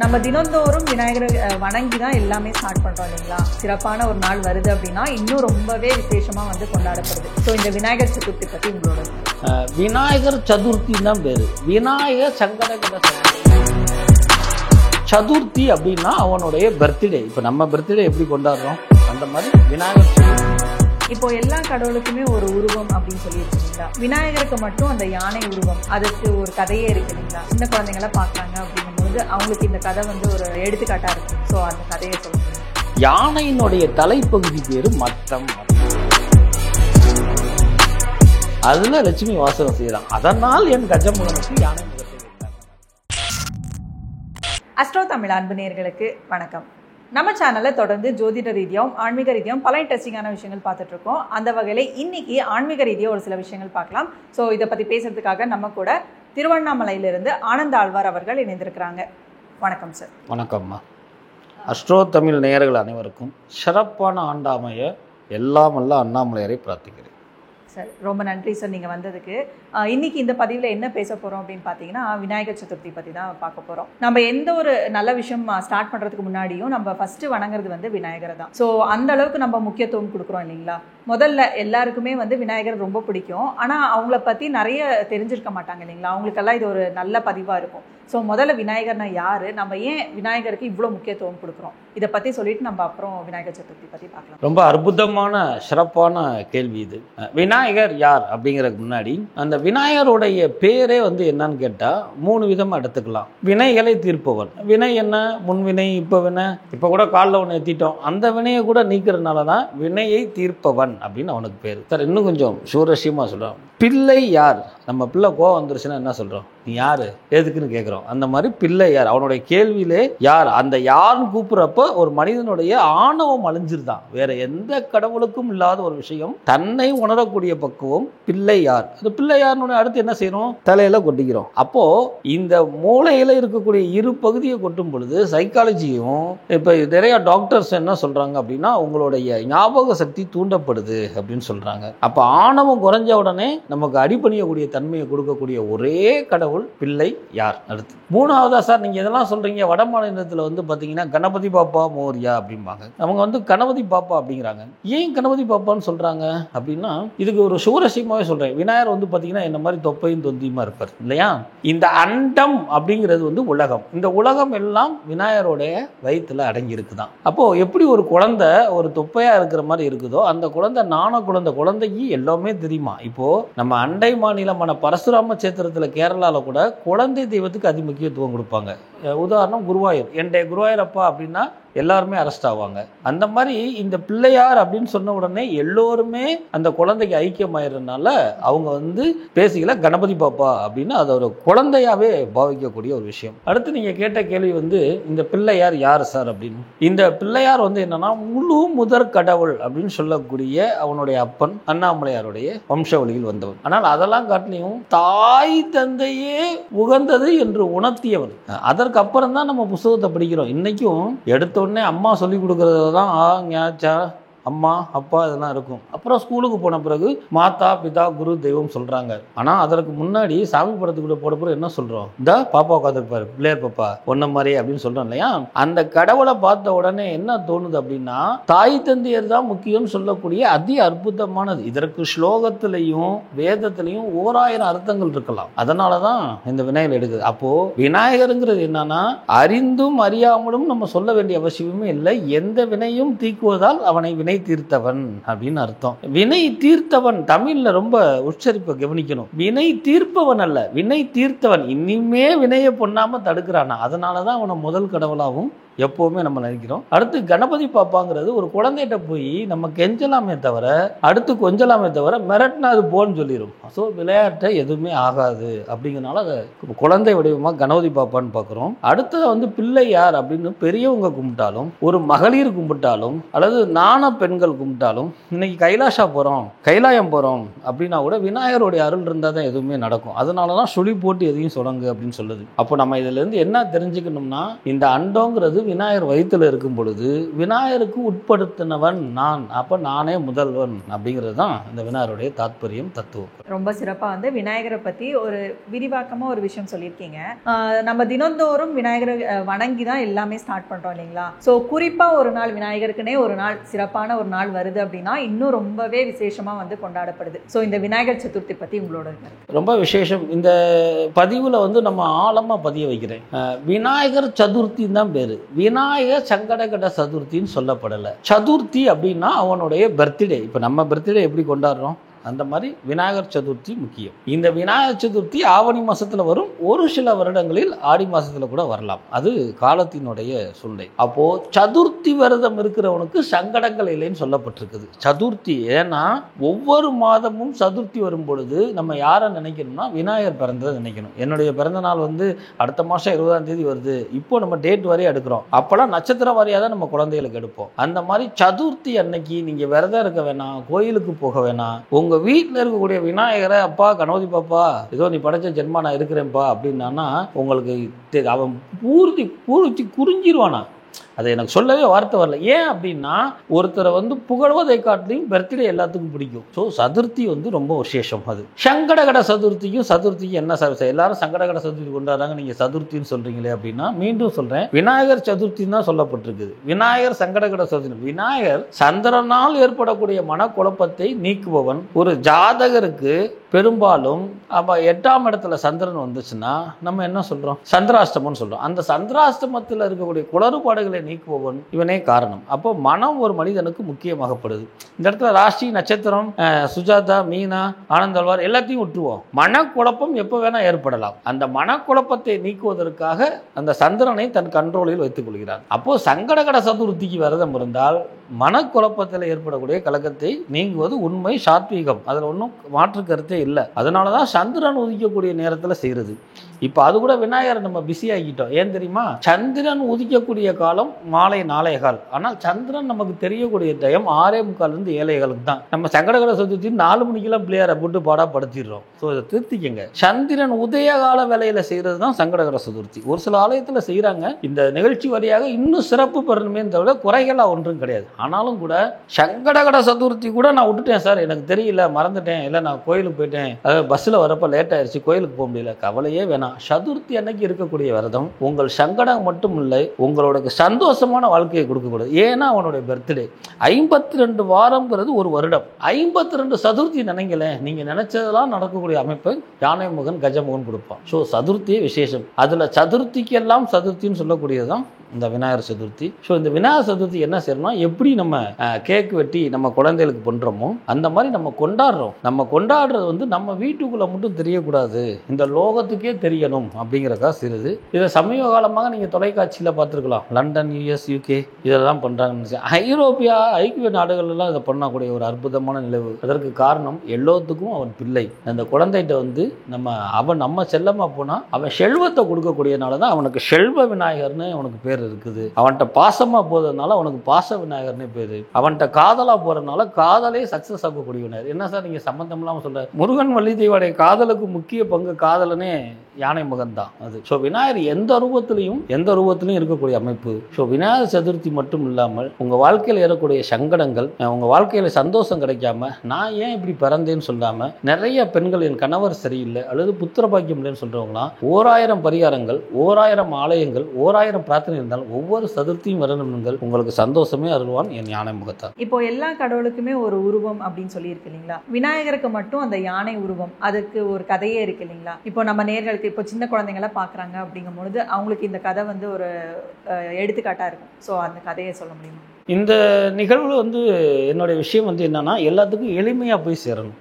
நம்ம தினந்தோறும் விநாயகரை வணங்கி தான் எல்லாமே ஸ்டார்ட் பண்ணுறோம் இல்லைங்களா. சிறப்பான ஒரு நாள் வருது அப்படின்னா இன்னும் ரொம்பவே விசேஷமாக வந்து கொண்டாடப்படுது. ஸோ இந்த விநாயகர் சதுர்த்தி பற்றி உங்களோட விநாயகர் சதுர்த்தி தான் பேர். விநாயகர் சங்கடகர சதுர்த்தி அப்படின்னா அவனுடைய பர்த்டே. இப்போ நம்ம பர்த்டே எப்படி கொண்டாடுறோம் அந்த மாதிரி விநாயகர் சதுர்த்தி. இப்போ எல்லா கடவுளுக்குமே ஒரு உருவம் அப்படின்னு சொல்லியிருக்கீங்களா. விநாயகருக்கு மட்டும் அந்த யானை உருவம், அதுக்கு ஒரு கதையே இருக்கு இல்லைங்களா. சின்ன குழந்தைங்களாம் பார்க்குறாங்க அப்படிங்கும்போது அவங்களுக்கு இந்த கதை வந்து ஒரு எடுத்துக்காட்டா இருக்கு. ஸோ அந்த கதையை சொல்லுங்க. யானையினுடைய தலைப்பகுதி பேரு மத்தம். அதுல லட்சுமி வாசகம் செய்யலாம். அதனால் என் கஜமுகனுக்கு யானை முகத்தை வைத்தாங்க. அஸ்ட்ரோ தமிழ் அன்பு நேயர்களுக்கு வணக்கம். நம்ம சேனலில் தொடர்ந்து ஜோதிட ரீதியாகவும் ஆன்மீக ரீதியாகவும் பல இன்ட்ரெஸ்டிங்கான விஷயங்கள் பார்த்துட்டு இருக்கோம். அந்த வகையில் இன்னைக்கு ஆன்மீக ரீதியாக ஒரு சில விஷயங்கள் பார்க்கலாம். ஸோ இதை பற்றி பேசுறதுக்காக நம்ம கூட திருவண்ணாமலையிலிருந்து ஆனந்த ஆழ்வார் அவர்கள் இணைந்திருக்கிறாங்க. வணக்கம் சார். வணக்கம்மா. அஸ்ட்ரோ தமிழ் நேயர்கள் அனைவருக்கும் சிறப்பான ஆண்டாமைய எல்லாம் வல்ல அண்ணாமலையரை பிரார்த்திக்கிறேன். சார் ரொம்ப நன்றி சார் நீங்கள் வந்ததுக்கு. இன்னைக்கு இந்த பதிவில் என்ன பேச போகிறோம் அப்படின்னு பார்த்தீங்கன்னா விநாயகர் சதுர்த்தி பற்றி தான் பார்க்க போகிறோம். நம்ம எந்த ஒரு நல்ல விஷயம் ஸ்டார்ட் பண்ணுறதுக்கு முன்னாடியும் நம்ம ஃபஸ்ட்டு வணங்குறது வந்து விநாயகரை தான். ஸோ அந்த அளவுக்கு நம்ம முக்கியத்துவம் கொடுக்குறோம் இல்லைங்களா. முதல்ல எல்லாருக்குமே வந்து விநாயகர் ரொம்ப பிடிக்கும். ஆனால் அவங்கள பற்றி நிறைய தெரிஞ்சிருக்க மாட்டாங்க இல்லைங்களா. அவங்களுக்கெல்லாம் இது ஒரு நல்ல பதிவாக இருக்கும். ஸோ முதல்ல விநாயகர்னா யார், நம்ம ஏன் விநாயகருக்கு இவ்வளோ முக்கியத்துவம் கொடுக்குறோம், இதை பற்றி சொல்லிட்டு நம்ம அப்புறம் விநாயகர் சதுர்த்தி பற்றி பார்க்கலாம். ரொம்ப அற்புதமான சிறப்பான கேள்வி இது. விநாயகர் யார் அப்படிங்கிறதுக்கு முன்னாடி அந்த விநாயகருடைய பேரே வந்து என்னன்னு கேட்டால் 3 விதமாக எடுத்துக்கலாம். வினைகளை தீர்ப்பவன். வினை என்ன, முன்வினை, இப்போ வினை. இப்போ கூட காலில் ஒன்று ஏற்றிட்டோம், அந்த வினையை கூட நீக்கிறதுனால தான் வினையை தீர்ப்பவன் அப்படின்னு அவனுக்கு பேர். சார் இன்னும் கொஞ்சம் சூரசியமாக சொல்கிறோம். பிள்ளை யார், நம்ம பிள்ளை கோவம் வந்துருச்சுன்னா என்ன சொல்கிறோம், நீ யார் எதுக்குன்னு கேட்குறோம். அந்த மாதிரி பிள்ளை யார், அவனுடைய கேள்வியிலே யார், அந்த யாருன்னு கூப்பிட்றப்ப ஒரு மனிதனுடைய ஆணவம் அழிஞ்சிருதான். வேற எந்த கடவுளுக்கும் இல்லாத ஒரு விஷயம், தன்னை உணரக்கூடிய பக்குவம் பிள்ளை யார். அந்த பிள்ளை யாருன்னு அடுத்து என்ன செய்யணும், தலையில கொட்டிக்கிறோம். அப்போ இந்த மூளையில இருக்கக்கூடிய இரு பகுதியை கொட்டும் பொழுது சைக்காலஜியும் இப்போ நிறைய டாக்டர்ஸ் என்ன சொல்றாங்க அப்படின்னா உங்களுடைய ஞாபக சக்தி தூண்டப்படுது அப்படின்னு சொல்றாங்க. அப்போ ஆணவம் குறைஞ்ச உடனே நமக்கு அடிபணியக்கூடிய தன்மையை கொடுக்கக்கூடிய ஒரே கடவுள் பிள்ளை யார். அடுத்து மூணாவதா சார் நீங்க இதெல்லாம் சொல்றீங்க, வட மாநிலத்தில் வந்து பாத்தீங்கன்னா கணபதி பாப்பா மோரியா அப்படிம்பாங்க. அவங்க வந்து கணபதி பாப்பா அப்படிங்கிறாங்க. ஏன் கணபதி பாப்பான்னு சொல்றாங்க அப்படின்னா இதுக்கு ஒரு சூரசியமாவே சொல்றேன். விநாயகர் வந்து பாத்தீங்கன்னா என்ன மாதிரி தொப்பையும் தொந்தியுமா இருப்பார் இல்லையா. இந்த அண்டம் அப்படிங்கிறது வந்து உலகம். இந்த உலகம் எல்லாம் விநாயகருடைய வயிற்றுல அடங்கி இருக்குதான். அப்போ எப்படி ஒரு குழந்தை ஒரு தொப்பையா இருக்கிற மாதிரி இருக்குதோ அந்த குழந்தை நான குழந்தைக்கு எல்லாமே தெரியுமா. இப்போ நம்ம அண்டை மாநிலமான பரசுராம சேத்திரத்துல கேரளால கூட குழந்தை தெய்வத்துக்கு அதி முக்கியத்துவம் கொடுப்பாங்க. உதாரணம் குருவாயூர். என்னுடைய குருவாயூரப்பா அப்படின்னா எல்லாருமே அரெஸ்ட் ஆவாங்க. அந்த மாதிரி இந்த பிள்ளையார் அப்படின்னு சொன்ன உடனே எல்லோருமே அந்த குழந்தைக்கு ஐக்கியமாயிரதுனால அவங்க வந்து பேசிக்கல கணபதி பாப்பா அப்படின்னு அதை ஒரு குழந்தையாவே பாவிக்கக்கூடிய ஒரு விஷயம். அடுத்து நீங்க கேட்ட கேள்வி வந்து இந்த பிள்ளையார் யார் சார் அப்படின்னு. இந்த பிள்ளையார் வந்து என்னன்னா முழு முதற் கடவுள் அப்படின்னு சொல்லக்கூடிய அவனுடைய அப்பன் அண்ணாமலையாருடைய வம்சவழியில் வந்தவன். ஆனால் அதெல்லாம் காட்டிலையும் தாய் தந்தையே உகந்தது என்று உணர்த்தியவன். அதற்கு அப்புறம் தான் நம்ம புத்தகத்தை படிக்கிறோம். இன்னைக்கும் எடுத்த உடனே அம்மா சொல்லி கொடுக்கறது தான் அம்மா அப்பா இதெல்லாம் இருக்கும். அப்புறம் ஸ்கூலுக்கு போன பிறகு மாதா பிதா குரு தெய்வம் சொல்றாங்க. ஆனா அதற்கு முன்னாடி சாமி படத்துக்குள்ள போட பிறகு என்ன சொல்றோம், இந்த பாப்பா உட்காந்துருப்பாரு பிள்ளையார் பாப்பா ஒன்ன மாதிரி அப்படின்னு சொல்றோம் இல்லையா. அந்த கடவுளை பார்த்த உடனே என்ன தோணுது அப்படின்னா தாய் தந்தையர் தான் முக்கியம் சொல்லக்கூடிய அதி அற்புதமானது. இதற்கு ஸ்லோகத்திலையும் வேதத்திலையும் 1000 அர்த்தங்கள் இருக்கலாம். அதனாலதான் இந்த விநாயகர் எடுக்குது. அப்போ விநாயகருங்கிறது என்னன்னா அறிந்தும் அறியாமலும் நம்ம சொல்ல வேண்டிய அவசியமே இல்லை. எந்த வினையும் தீக்குவதால் அவனை வினை தீர்த்தவன் அப்படின்னு அர்த்தம். வினை தீர்த்தவன் தமிழ்ல ரொம்ப உச்சரிப்பை கவனிக்கணும். வினை தீர்ப்பவன் அல்ல, வினை தீர்த்தவன். இனிமே வினையை பொண்ணாம தடுக்கிறானா, அதனாலதான் அவனை முதல் கடவுளாகவும் எப்பவுமே நம்ம நினைக்கிறோம். அடுத்து கணபதி பாப்பாங்கிறது ஒரு குழந்தைகிட்ட போய் நம்ம கெஞ்சலாமே தவிர அடுத்து கொஞ்சலாமே தவிர மிரட்டினா அது போன்னு சொல்லிடும். ஸோ விளையாட்டை எதுவுமே ஆகாது அப்படிங்கிறனால அதை குழந்தை வடிவமாக கணபதி பாப்பான்னு பார்க்குறோம். அடுத்தது வந்து பிள்ளை யார் அப்படின்னு பெரியவங்க கும்பிட்டாலும் ஒரு மகளிர் கும்பிட்டாலும் அல்லது நாண பெண்கள் கும்பிட்டாலும் இன்னைக்கு கைலாஷா போகிறோம் கைலாயம் போகிறோம் அப்படின்னா கூட விநாயகருடைய அருள் இருந்தால் தான் எதுவுமே நடக்கும். அதனால தான் சுழி போட்டு எதையும் சொல்லுங்க அப்படின்னு சொல்லுது. அப்போ நம்ம இதுலேருந்து என்ன தெரிஞ்சுக்கணும்னா இந்த அண்டோங்கிறது விநாயகர் வயிற்றுல இருக்கும் பொழுது விநாயகருக்கு உட்படுத்தினவன் நான், அப்போ நானே முதல்வன் அப்படிங்கிறது தான் இந்த விநாயகருடைய தாத்பரியம், தத்துவம். ரொம்ப சிறப்பாக வந்து விநாயகரை பற்றி ஒரு விரிவாக்கமாக ஒரு விஷயம் சொல்லியிருக்கீங்க. நம்ம தினந்தோறும் விநாயகரை வணங்கி தான் எல்லாமே ஸ்டார்ட் பண்ணுறோம் இல்லைங்களா? ஸோ குறிப்பாக ஒரு நாள் விநாயகருக்குனே ஒரு நாள் சிறப்பான ஒரு நாள் வருது அப்படின்னா இன்னும் ரொம்பவே விசேஷமாக வந்து கொண்டாடப்படுது. ஸோ இந்த விநாயகர் சதுர்த்தி பற்றி உங்களோட ரொம்ப விசேஷம். இந்த பதிவில் வந்து நம்ம ஆழமாக பதிய வைக்கிறேன். விநாயகர் சதுர்த்தின்னு தான் பேர். விநாயகர் சங்கடகட சதுர்த்தின்னு சொல்லப்படலை. சதுர்த்தி அப்படின்னா அவனுடைய பர்த்டே. இப்போ நம்ம பர்த்டே எப்படி கொண்டாடுறோம் அந்த மாதிரி விநாயகர் சதுர்த்தி முக்கியம். இந்த விநாயகர் சதுர்த்தி ஆவணி மாசத்துல வரும், ஒரு சில வருடங்களில் ஆடி மாசத்துல கூட வரலாம். அது காலத்தினுடைய சூழ்நிலை. அப்போ சதுர்த்தி விரதம் இருக்கிறவனுக்கு சங்கடங்கள் இல்லைன்னு சொல்லப்பட்டிருக்குது. சதுர்த்தி ஏன்னா ஒவ்வொரு மாதமும் சதுர்த்தி வரும் பொழுது நம்ம யாரை நினைக்கணும்னா விநாயகர் பிறந்ததை நினைக்கணும். என்னுடைய பிறந்த நாள் வந்து அடுத்த மாதம் 20ஆம் தேதி வருது. இப்போ நம்ம டேட் வரையும் எடுக்கிறோம். அப்போலாம் நட்சத்திர வாரியாக தான் நம்ம குழந்தைகளுக்கு எடுப்போம். அந்த மாதிரி சதுர்த்தி அன்னைக்கு நீங்க விரதம் இருக்க வேணாம், கோயிலுக்கு போக வேணாம். உங்க வீட்டில் இருக்கக்கூடிய விநாயகரை அப்பா கணபதி பாப்பா ஏதோ நீ படைச்ச ஜென்மா நான் இருக்கிறேன்ப்பா அப்படின்னா உங்களுக்கு அவன் பூர்த்தி குறிஞ்சிருவானா. அது எனக்கு சொல்லவே வார்த்தை வரல. ஏன் அப்படின்னா ஒருத்தரை வந்து புகழ்வதை காட்டிலையும் பர்த்டே எல்லாத்துக்கும் பிடிக்கும். ஸோ சதுர்த்தி வந்து ரொம்ப விசேஷம். அது சங்கடகட சதுர்த்திக்கும் என்ன எல்லாரும் சங்கடகட சதுர்த்தி கொண்டாடுறாங்க, நீங்க சதுர்த்தின்னு சொல்றீங்களே அப்படின்னா மீண்டும் சொல்றேன், விநாயகர் சதுர்த்தின்னு தான் சொல்லப்பட்டிருக்குது. விநாயகர் சங்கடகட சதுர்த்தி. விநாயகர் சந்திரனால் ஏற்படக்கூடிய மனக்குழப்பத்தை நீக்குபவன். ஒரு ஜாதகருக்கு பெரும்பாலும் அப்போ 8ஆம் இடத்துல சந்திரன் வந்துச்சுன்னா நம்ம என்ன சொல்றோம், சந்திராஷ்டமம்னு சொல்றோம். அந்த சந்திராஷ்டமத்தில் இருக்கக்கூடிய குளறுபாடுகளை நீக்குபவன் இவனே காரணம். அப்போ மனம் ஒரு மனிதனுக்கு முக்கியமாகப்படுது. இந்த இடத்துல ராசி நட்சத்திரம் சுஜாதா மீனா ஆனந்தல்வார் எல்லாத்தையும் விட்டுருவோம். மனக்குழப்பம் எப்போ வேணா ஏற்படலாம். அந்த மனக்குழப்பத்தை நீக்குவதற்காக அந்த சந்திரனை தன் கண்ட்ரோலில் வைத்துக் கொள்கிறார். அப்போ சங்கடகட சதுர்த்திக்கு விரதம் இருந்தால் மனக்குழப்பத்தில் ஏற்படக்கூடிய கலக்கத்தை நீங்குவது உண்மை, சாத்வீகம். அதில் ஒன்றும் மாற்று கருத்தே இல்லை. அதனாலதான் சந்திரன் உதிக்கக்கூடிய நேரத்தில் செய்யறது. இப்போ அது கூட விநாயகரை நம்ம பிஸி ஆகிட்டோம். ஏன் தெரியுமா, சந்திரன் உதிக்கக்கூடிய காலம் மாலை 4:15. ஆனால் சந்திரன் நமக்கு தெரியக்கூடிய டைம் 6:45 7:15 தான். நம்ம சங்கடகட சதுர்த்தி 4 மணிக்கெல்லாம் பிள்ளையாரை போட்டு பாடப்படுத்திடுறோம். ஸோ இதை திருத்திக்கங்க. சந்திரன் உதயகால வேலையில செய்யறது தான் சங்கடகட சதுர்த்தி. ஒரு சில ஆலயத்தில் செய்யறாங்க. இந்த நிகழ்ச்சி வழியாக இன்னும் சிறப்பு பெறணுமே தவிர குறைகளா ஒன்றும் கிடையாது. ஆனாலும் கூட சங்கடகட சதுர்த்தி கூட நான் விட்டுட்டேன் சார், எனக்கு தெரியல, மறந்துட்டேன், இல்லை நான் கோயிலுக்கு போயிட்டேன், பஸ்ஸில் வரப்போ லேட் ஆயிடுச்சு, கோயிலுக்கு போக முடியல, கவலையே வேணாம். சதுர்த்தி அன்னைக்கு இருக்கக்கூடிய விரதம் உங்கள் சங்கடம் மட்டும் இல்லை, உங்களோட சந்தோஷமான வாழ்க்கையை கொடுக்கக்கூடாது. ஏன்னா அவனுடைய பர்த்டே 52 வாரம்ங்கிறது ஒரு வருடம். 52 சதுர்த்தி நினைங்களேன், நீங்க நினைச்சதெல்லாம் நடக்கக்கூடிய அமைப்பை யானை முகன் கஜமுகன் கொடுப்பான். ஸோ சதுர்த்தியே விசேஷம். அதுல சதுர்த்திக்கு எல்லாம் சதுர்த்தின்னு சொல்லக்கூடியதுதான் இந்த விநாயகர் சதுர்த்தி. ஸோ இந்த விநாயகர் சதுர்த்தி என்ன செய்யணும்னா, எப்படி நம்ம கேக் வெட்டி நம்ம குழந்தைகளுக்கு பண்றோமோ அந்த மாதிரி நம்ம கொண்டாடுறோம். நம்ம கொண்டாடுறது வந்து நம்ம வீட்டுக்குள்ள மட்டும் தெரியக்கூடாது, இந்த லோகத்துக்கே தெரியணும் அப்படிங்கிறதா சிறிது. இதை சமீப காலமாக நீங்க தொலைக்காட்சியில பார்த்துருக்கலாம். லண்டன், US, UK இதெல்லாம் பண்றாங்கன்னு. ஐரோப்பியா ஐக்கிய நாடுகள் எல்லாம் இதை பண்ணக்கூடிய ஒரு அற்புதமான நிலவு. அதற்கு காரணம் எல்லோத்துக்கும் அவன் பிள்ளை. அந்த குழந்தைகிட்ட வந்து நம்ம செல்லமா போனா அவன் செல்வத்தை கொடுக்கக்கூடியனால தான் அவனுக்கு செல்வ விநாயகர்னு அவனுக்கு பேர் இருக்குது. அவன்கிட்ட பாசமா போறதுனால அவனுக்கு பாச விநாயகர்னே பேரு. அவன்கிட்ட காதலா போறதுனால காதலே சக்சஸ் ஆகக்கூடிய விநாயகர். என்ன சார் நீங்க சம்பந்தம் இல்லாம சொல்ற, முருகன் வள்ளி தெய்வாடைய காதலுக்கு முக்கிய பங்கு காதலனே யானை முகன் தான் அது. ஸோ விநாயகர் எந்த ரூபத்திலையும் இருக்கக்கூடிய அமைப்பு. ஸோ விநாயகர் சதுர்த்தி மட்டும் இல்லாமல் உங்க வாழ்க்கையில் ஏறக்கூடிய சங்கடங்கள், உங்க வாழ்க்கையில சந்தோஷம் கிடைக்காம நான் ஏன் இப்படி பிறந்தேன்னு சொல்லாம நிறைய பெண்கள் என் கணவர் சரியில்லை அல்லது புத்திர பாக்கியம் இல்லைன்னு சொல்றவங்களாம் 1000 பரிகாரங்கள், 1000 ஆலயங்கள், 1000 பிரார்த்தனை இருந்தால் ஒவ்வொரு சதுர்த்தியும் வரணுங்கள், உங்களுக்கு சந்தோஷமே அருள்வான் என் யானை முகத்தான். இப்போ எல்லா கடவுளுக்குமே ஒரு உருவம் அப்படின்னு சொல்லி இருக்கு இல்லைங்களா? விநாயகருக்கு மட்டும் அந்த யானை உருவம், அதுக்கு ஒரு கதையே இருக்கு இல்லைங்களா? இப்போ நம்ம நேர்களுக்கு இப்போ சின்ன குழந்தைங்களாம் பார்க்குறாங்க அப்படிங்கும் பொழுது அவங்களுக்கு இந்த கதை வந்து ஒரு எடுத்துக்காட்டாக இருக்கும். ஸோ அந்த கதையை சொல்ல முடியுமா? இந்த நிகழ்வு வந்து என்னுடைய விஷயம் வந்து என்னன்னா, எல்லாத்துக்கும் எளிமையாக போய் சேரணும்.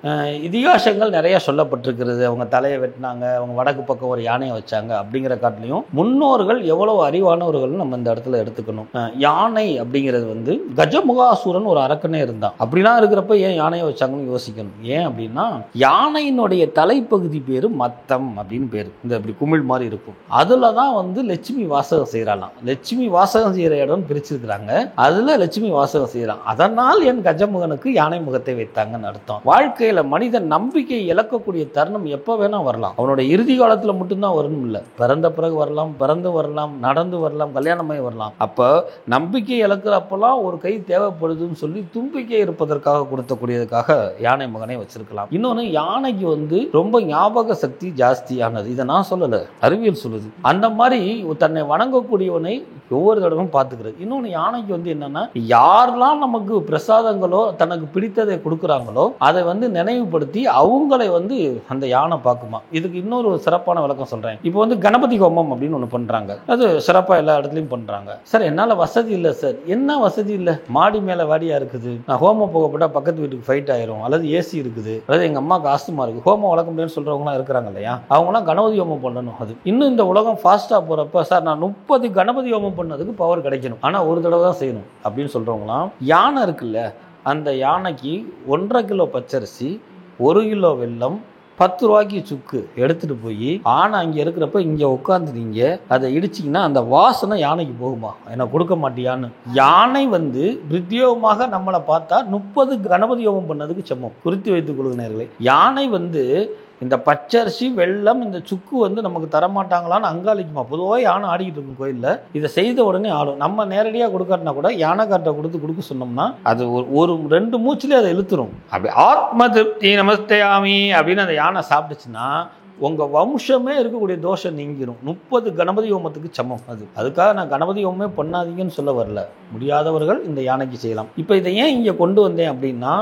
இதிகாசங்கள் நிறைய சொல்லப்பட்டிருக்கிறது. அவங்க தலையை வெட்டினாங்க, அவங்க வடக்கு பக்கம் ஒரு யானையை வச்சாங்க அப்படிங்கிற காட்டிலையும் முன்னோர்கள் எவ்வளவு அறிவானவர்கள் நம்ம இந்த இடத்துல எடுத்துக்கணும். யானை அப்படிங்கிறது வந்து கஜமுகாசுரன் ஒரு அரக்கனே இருந்தான். அப்படிலாம் இருக்கிறப்ப ஏன் யானையை வச்சாங்கன்னு யோசிக்கணும். ஏன் அப்படின்னா யானையினுடைய தலைப்பகுதி பேரு மத்தம் அப்படின்னு பேரு. இந்த இப்படி குமிழ் மாதிரி இருக்கும். அதுல தான் வந்து லட்சுமி வாசகம் செய்யறாளாம். லட்சுமி வாசகம் செய்யற இடம் பிரிச்சிருக்கிறாங்க. அதுல அங்கே லட்சுமி வாசகம் செய்கிறான். அதனால் என் கஜமுகனுக்கு யானை முகத்தை வைத்தாங்கன்னு அர்த்தம். வாழ்க்கையில் மனிதன் நம்பிக்கை இழக்கக்கூடிய தருணம் எப்போ வேணால் வரலாம். அவனோட இறுதி காலத்தில் மட்டும்தான் வரணும் இல்லை, பிறந்த பிறகு வரலாம், பிறந்து வரலாம், நடந்து வரலாம், கல்யாணமாகி வரலாம். அப்போ நம்பிக்கை இழக்கிறப்பெல்லாம் ஒரு கை தேவைப்படுதுன்னு சொல்லி தும்பிக்கை இருப்பதற்காக கொடுத்தக்கூடியதுக்காக யானை மகனை வச்சிருக்கலாம். இன்னொன்று, யானைக்கு ரொம்ப ஞாபக சக்தி ஜாஸ்தியானது. இதை நான் சொல்லலை, அறிவியல் சொல்லுது. அந்த மாதிரி தன்னை வணங்கக்கூடியவனை ஒவ்வொரு தடவையும் பார்த்துக்கிறது. இன்னொன்று, யானைக்கு என்னன்னா, யாரெல்லாம் நமக்கு பிரசாதங்களோ தனக்கு பிடித்ததை கொடுக்குறாங்களோ அதை நினைவுபடுத்தி அவங்களை அந்த யானை பார்க்குமா. இதுக்கு இன்னொரு சிறப்பான விளக்கம் சொல்றேன். இப்போ கணபதி ஹோமம் அப்படின்னு ஒன்று பண்றாங்க. அது சிறப்பா எல்லா இடத்துலையும் பண்றாங்க. சார் என்னால வசதி இல்லை சார். என்ன வசதி இல்லை? மாடி மேல வாடியா இருக்குது, நான் ஹோமம் போகப்பட்டா பக்கத்து வீட்டுக்கு ஃபைட் ஆயிரும், அல்லது ஏசி இருக்குது, அல்லது எங்க அம்மாவுக்கு ஆஸ்துமா இருக்கு, ஹோமம் வளர்க்க முடியும்னு சொல்றவங்களாம் இருக்கிறாங்க இல்லையா, அவங்களாம் கணபதி ஹோமம் பண்ணணும். அது இன்னும் இந்த உலகம் ஃபாஸ்டா போறப்ப, சார் நான் 30 கணபதி ஹோமம் பண்ணதுக்கு பவர் கிடைக்கணும், ஆனா ஒரு தடவை தான் செய்யணும் அப்படின்னு சொல்றவங்களாம். யானை இருக்குல்ல, அந்த யானைக்கு 1.5 கிலோ பச்சரிசி, 1 கிலோ வெல்லம், 10 ரூபாய்க்கு சுக்கு எடுத்துட்டு போய் ஆனை அங்கே இருக்கிறப்ப இங்கே உட்காந்துட்டீங்க, அதை இடிச்சிங்கன்னா அந்த வாசனை யானைக்கு போகுமா? எனக்கு கொடுக்க மாட்டியான்னு. யானை பிரத்யோகமாக நம்மளை பார்த்தா 30 கணபதி ஹோமம் பண்ணதுக்கு சமம். குறித்து வைத்துக் கொள்ளுங்க நேயர்களே. யானை இந்த பச்சரிசி வெல்லம் இந்த சுக்கு நமக்கு தரமாட்டாங்களான்னு அங்காளிக்குமா. பொதுவாக யானை ஆடிக்கிட்டு இருக்கும் கோயிலில், இதை செய்த உடனே ஆடும். நம்ம நேரடியாக கொடுக்காட்டினா கூட யானைக்கார்ட்ட கொடுக்க சொன்னோம்னா அது ஒரு 2 மூச்சிலே அதை இழுத்துரும். அப்படி ஆத்ம திருப்தி நமஸ்தேயாமி அப்படின்னு அந்த யானை சாப்பிட்டுச்சுன்னா உங்கள் வம்சமே இருக்கக்கூடிய தோஷம் நீங்கிரும். 30 கணபதி ஹோமத்துக்கு சமம் அது. அதுக்காக நான் கணபதி ஹோமமே பண்ணாதீங்கன்னு சொல்ல வரல. முடியாதவர்கள் இந்த யானைக்கு செய்யலாம். இப்போ இதை ஏன் இங்கே கொண்டு வந்தேன் அப்படின்னா,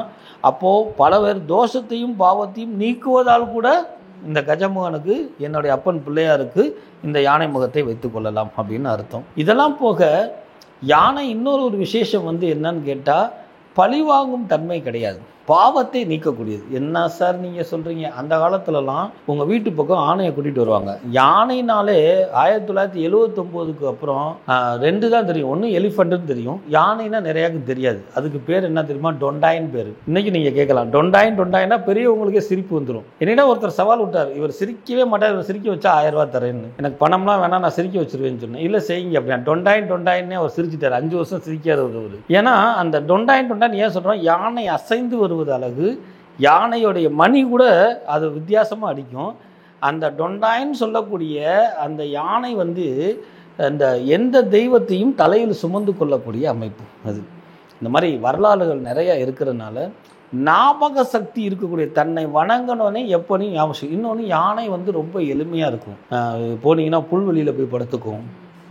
அப்போது பல பேர் தோஷத்தையும் பாவத்தையும் நீக்குவதால் கூட இந்த கஜமுகனுக்கு, என்னுடைய அப்பன் பிள்ளையாருக்கு இந்த யானை முகத்தை வைத்துக் கொள்ளலாம் அப்படின்னு அர்த்தம். இதெல்லாம் போக யானை இன்னொரு விசேஷம் என்னன்னு கேட்டால், பழிவாங்கும் தன்மை கிடையாது, பாவத்தை நீக்கக்கூடியது. என்ன சார் நீங்கள் சொல்கிறீங்க? அந்த காலத்துலலாம் உங்கள் வீட்டு பக்கம் ஆணையை கூட்டிகிட்டு வருவாங்க. யானைனாலே 1979க்கு அப்புறம் 2 தான் தெரியும். ஒன்று எலிஃபண்ட்டுன்னு தெரியும், யானைனா நிறையாக்கு தெரியாது. அதுக்கு பேர் என்ன தெரியுமா? டொண்டாயின்னு பேர். இன்னைக்கு நீங்கள் கேட்கலாம், டொண்டாயின்னா பெரியவங்களுக்கே சிரிப்பு வந்துடும். என்னிடம் ஒருத்தர் சவால் விட்டார், இவர் சிரிக்கவே மாட்டார், இவர் சிரிக்க வச்சா 1000 ரூபா தரேன்னு. எனக்கு பணம்லாம் வேணாம், நான் சிரிக்க வச்சிருவேன்னு சொன்னேன். இல்லை செய்யுங்க அப்படின்னா. டொண்டாயின்னே அவர் சிரிச்சிட்டார். 5 வருஷம் சிரிக்காதவர். ஏன்னா அந்த டொண்டாயின் ஏன் சொல்கிறோம், யானை அசைந்து வருவது அழகு, யானையுடைய மணி கூட அது வித்தியாசமாக அடிக்கும். அந்த டொண்டாயின்னு சொல்லக்கூடிய அந்த யானை அந்த எந்த தெய்வத்தையும் தலையில் சுமந்து கொள்ளக்கூடிய அமைப்பு அது. இந்த மாதிரி வரலாறுகள் நிறைய இருக்கிறதுனால ஞாபக சக்தி இருக்கக்கூடிய, தன்னை வணங்கணுன்னே எப்போனையும் ஞாபகம். இன்னொன்று, யானை ரொம்ப எளிமையாக இருக்கும். போனீங்கன்னா புல்வெளியில் போய் படுத்துக்கும்,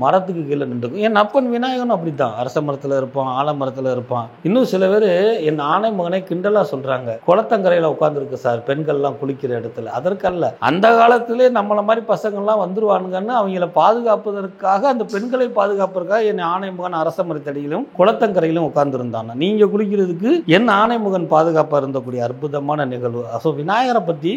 மரத்துக்கு கீழே நின்றுக்கும். என் அப்பன் விநாயகனும் அப்படித்தான், அரச மரத்தில் இருப்பான், ஆலமரத்தில் இருப்பான். இன்னும் சில பேர் என் ஆனை மகனை கிண்டலாக சொல்கிறாங்க, குளத்தங்கரையில் உட்காந்துருக்கு சார் பெண்கள்லாம் குளிக்கிற இடத்துல. அதற்கல்ல, அந்த காலத்திலே நம்மளை மாதிரி பசங்கள்லாம் வந்துருவானுங்கன்னு அவங்கள பாதுகாப்பதற்காக, அந்த பெண்களை பாதுகாப்பதற்காக என் ஆனை மகன் அரச மரத்தடியிலும் குளத்தங்கரையிலும் உட்கார்ந்துருந்தாங்க. நீங்கள் குளிக்கிறதுக்கு என் ஆனை மகன் பாதுகாப்பாக இருந்தக்கூடிய அற்புதமான நிகழ்வு. ஸோ விநாயகரை பற்றி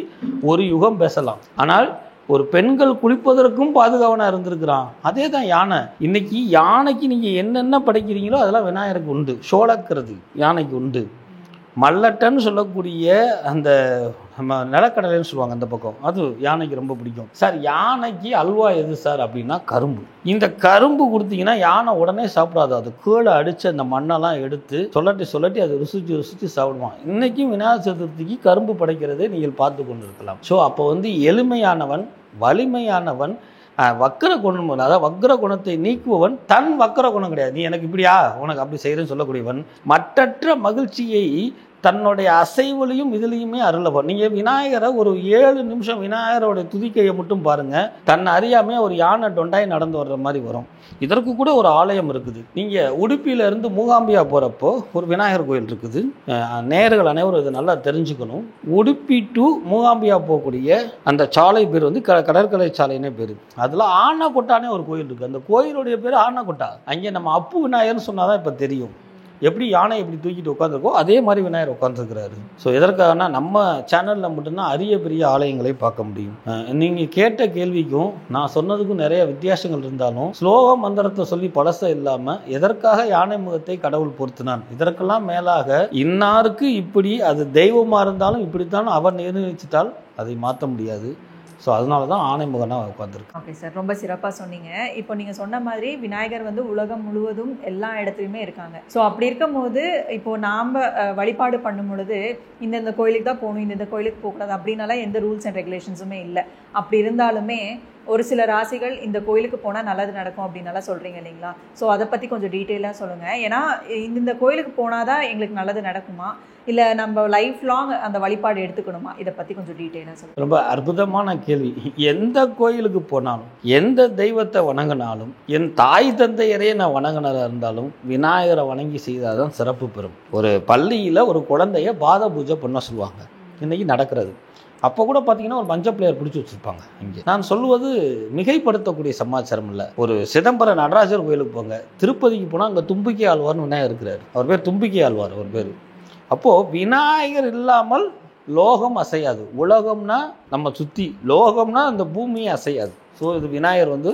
ஒரு யுகம் பேசலாம், ஆனால் ஒரு பெண்கள் குளிப்பதற்கும் பாதுகாவனா இருந்திருக்கிறான். அதே தான் யானை. இன்னைக்கு யானைக்கு நீங்கள் என்னென்ன படைக்கிறீங்களோ அதெல்லாம் விநாயகருக்கு உண்டு. சோளக்கிறது யானைக்கு உண்டு. மல்லட்டன்னு சொல்லக்கூடிய அந்த நம்ம நிலக்கடலைன்னு சொல்லுவாங்க அந்த பக்கம், அது யானைக்கு ரொம்ப பிடிக்கும். சார் யானைக்கு அல்வா எது சார் அப்படின்னா கரும்பு. இந்த கரும்பு கொடுத்தீங்கன்னா யானை உடனே சாப்பிடாது, அது கீழே அடித்து அந்த மண்ணெல்லாம் எடுத்து சொல்லட்டி அதை ருசிச்சு சாப்பிடுவான். இன்னைக்கும் விநாயகர் சதுர்த்திக்கு கரும்பு படைக்கிறதை நீங்கள் பார்த்து கொண்டு இருக்கலாம். ஸோ அப்போ எளிமையானவன், வலிமையானவன், வக்கர குணம், அதாவது வக்கர குணத்தை நீக்குபவன். தன் வக்கர குணம் கிடையாது, நீ எனக்கு இப்படியா உனக்கு அப்படி செய்கிறேன்னு சொல்லக்கூடியவன். மற்றற்ற மகிழ்ச்சியை தன்னுடைய அசைவுலையும் இதுலையுமே அருளவன். நீங்கள் விநாயகரை ஒரு 7 நிமிஷம் விநாயகரோடைய துதிக்கையை மட்டும் பாருங்கள், தன்னை அறியாமல் ஒரு யானை டொண்டாய் நடந்து வர்ற மாதிரி வரும். இதற்கு கூட ஒரு ஆலயம் இருக்குது. நீங்கள் உடுப்பியிலேருந்து மூகாம்பியா போகிறப்போ ஒரு விநாயகர் கோயில் இருக்குது. நேயர்கள் அனைவரும் இதை நல்லா தெரிஞ்சுக்கணும். உடுப்பி டு மூகாம்பியா போகக்கூடிய அந்த சாலை பேர் கடற்கரை சாலைன்னே பேர். அதில் ஆனைக்கொட்டானே ஒரு கோயில் இருக்குது. அந்த கோயிலுடைய பேர் ஆனைக்கொட்டா. அங்கே நம்ம அப்பு விநாயகர்னு சொன்னால் தான் இப்போ தெரியும். எப்படி யானை எப்படி தூக்கிட்டு உட்காந்துருக்கோ அதே மாதிரி விநாயகர் உட்காந்துருக்கிறாரு. ஸோ எதற்காகனா நம்ம சேனலில் மட்டும்தான் அரிய பெரிய ஆலயங்களை பார்க்க முடியும். நீங்கள் கேட்ட கேள்விக்கும் நான் சொன்னதுக்கும் நிறைய வித்தியாசங்கள் இருந்தாலும், ஸ்லோகம் மந்திரத்தை சொல்லி பழச இல்லாமல் எதற்காக யானை முகத்தை கடவுள் பொறுத்தினான், இதற்கெல்லாம் மேலாக இன்னாருக்கு இப்படி, அது தெய்வமாக இருந்தாலும் இப்படித்தான் அவர் நிர்ணயிச்சிட்டால் அதை மாற்ற முடியாது. ஸோ அதனால தான் ஆனைமுகனாக உட்காந்துருக்கு. ஓகே சார், ரொம்ப சிறப்பாக சொன்னீங்க. இப்போ நீங்கள் சொன்ன மாதிரி விநாயகர் வந்து உலகம் முழுவதும் எல்லா இடத்துலையுமே இருக்காங்க. ஸோ அப்படி இருக்கும்போது இப்போது நாம் வழிபாடு பண்ணும் பொழுது இந்த கோயிலுக்கு தான் போகணும், இந்த கோயிலுக்கு போகக்கூடாது அப்படின்னாலாம் எந்த ரூல்ஸ் அண்ட் ரெகுலேஷன்ஸுமே இல்லை. அப்படி இருந்தாலுமே ஒரு சில ராசிகள் இந்த கோயிலுக்கு போனால் நல்லது நடக்கும் அப்படின்னாலாம் சொல்கிறீங்க இல்லைங்களா? ஸோ அதை பற்றி கொஞ்சம் டீட்டெயிலாக சொல்லுங்கள். ஏன்னா இந்த கோயிலுக்கு போனால் தான் எங்களுக்கு நல்லது நடக்குமா, இல்லை நம்ம லைஃப் லாங் அந்த வழிபாடு எடுத்துக்கணுமா? இதை பற்றி கொஞ்சம் டீட்டெயிலாக சொல்லுங்கள். ரொம்ப அற்புதமான கேள்வி. எந்த கோயிலுக்கு போனாலும், எந்த தெய்வத்தை வணங்கினாலும், என் தாய் தந்தையரையே நான் வணங்கினதாக இருந்தாலும் விநாயகரை வணங்கி செய்தால் தான் சிறப்பு பெறும். ஒரு பள்ளியில் ஒரு குழந்தைய பாத பூஜை பண்ண சொல்லுவாங்க, இன்றைக்கி நடக்கிறது. அப்போ கூட பார்த்தீங்கன்னா ஒரு மஞ்சள் பிளேயர் பிடிச்சி வச்சுருப்பாங்க. இங்கே நான் சொல்லுவது மிகைப்படுத்தக்கூடிய சமாச்சாரம் இல்லை. ஒரு சிதம்பரம் நடராஜர் கோயிலுக்கு போங்க, திருப்பதிக்கு போனால் அங்கே தும்பிக்கை ஆழ்வார்னு விநாயகர் இருக்கிறார். அவர் பேர் தும்பிக்கை ஆழ்வார் அவர் பேர். அப்போது விநாயகர் இல்லாமல் லோகம் அசையாது. உலகம்னா நம்ம சுற்றி, லோகம்னா அந்த பூமியே அசையாது. ஸோ இது விநாயகர் வந்து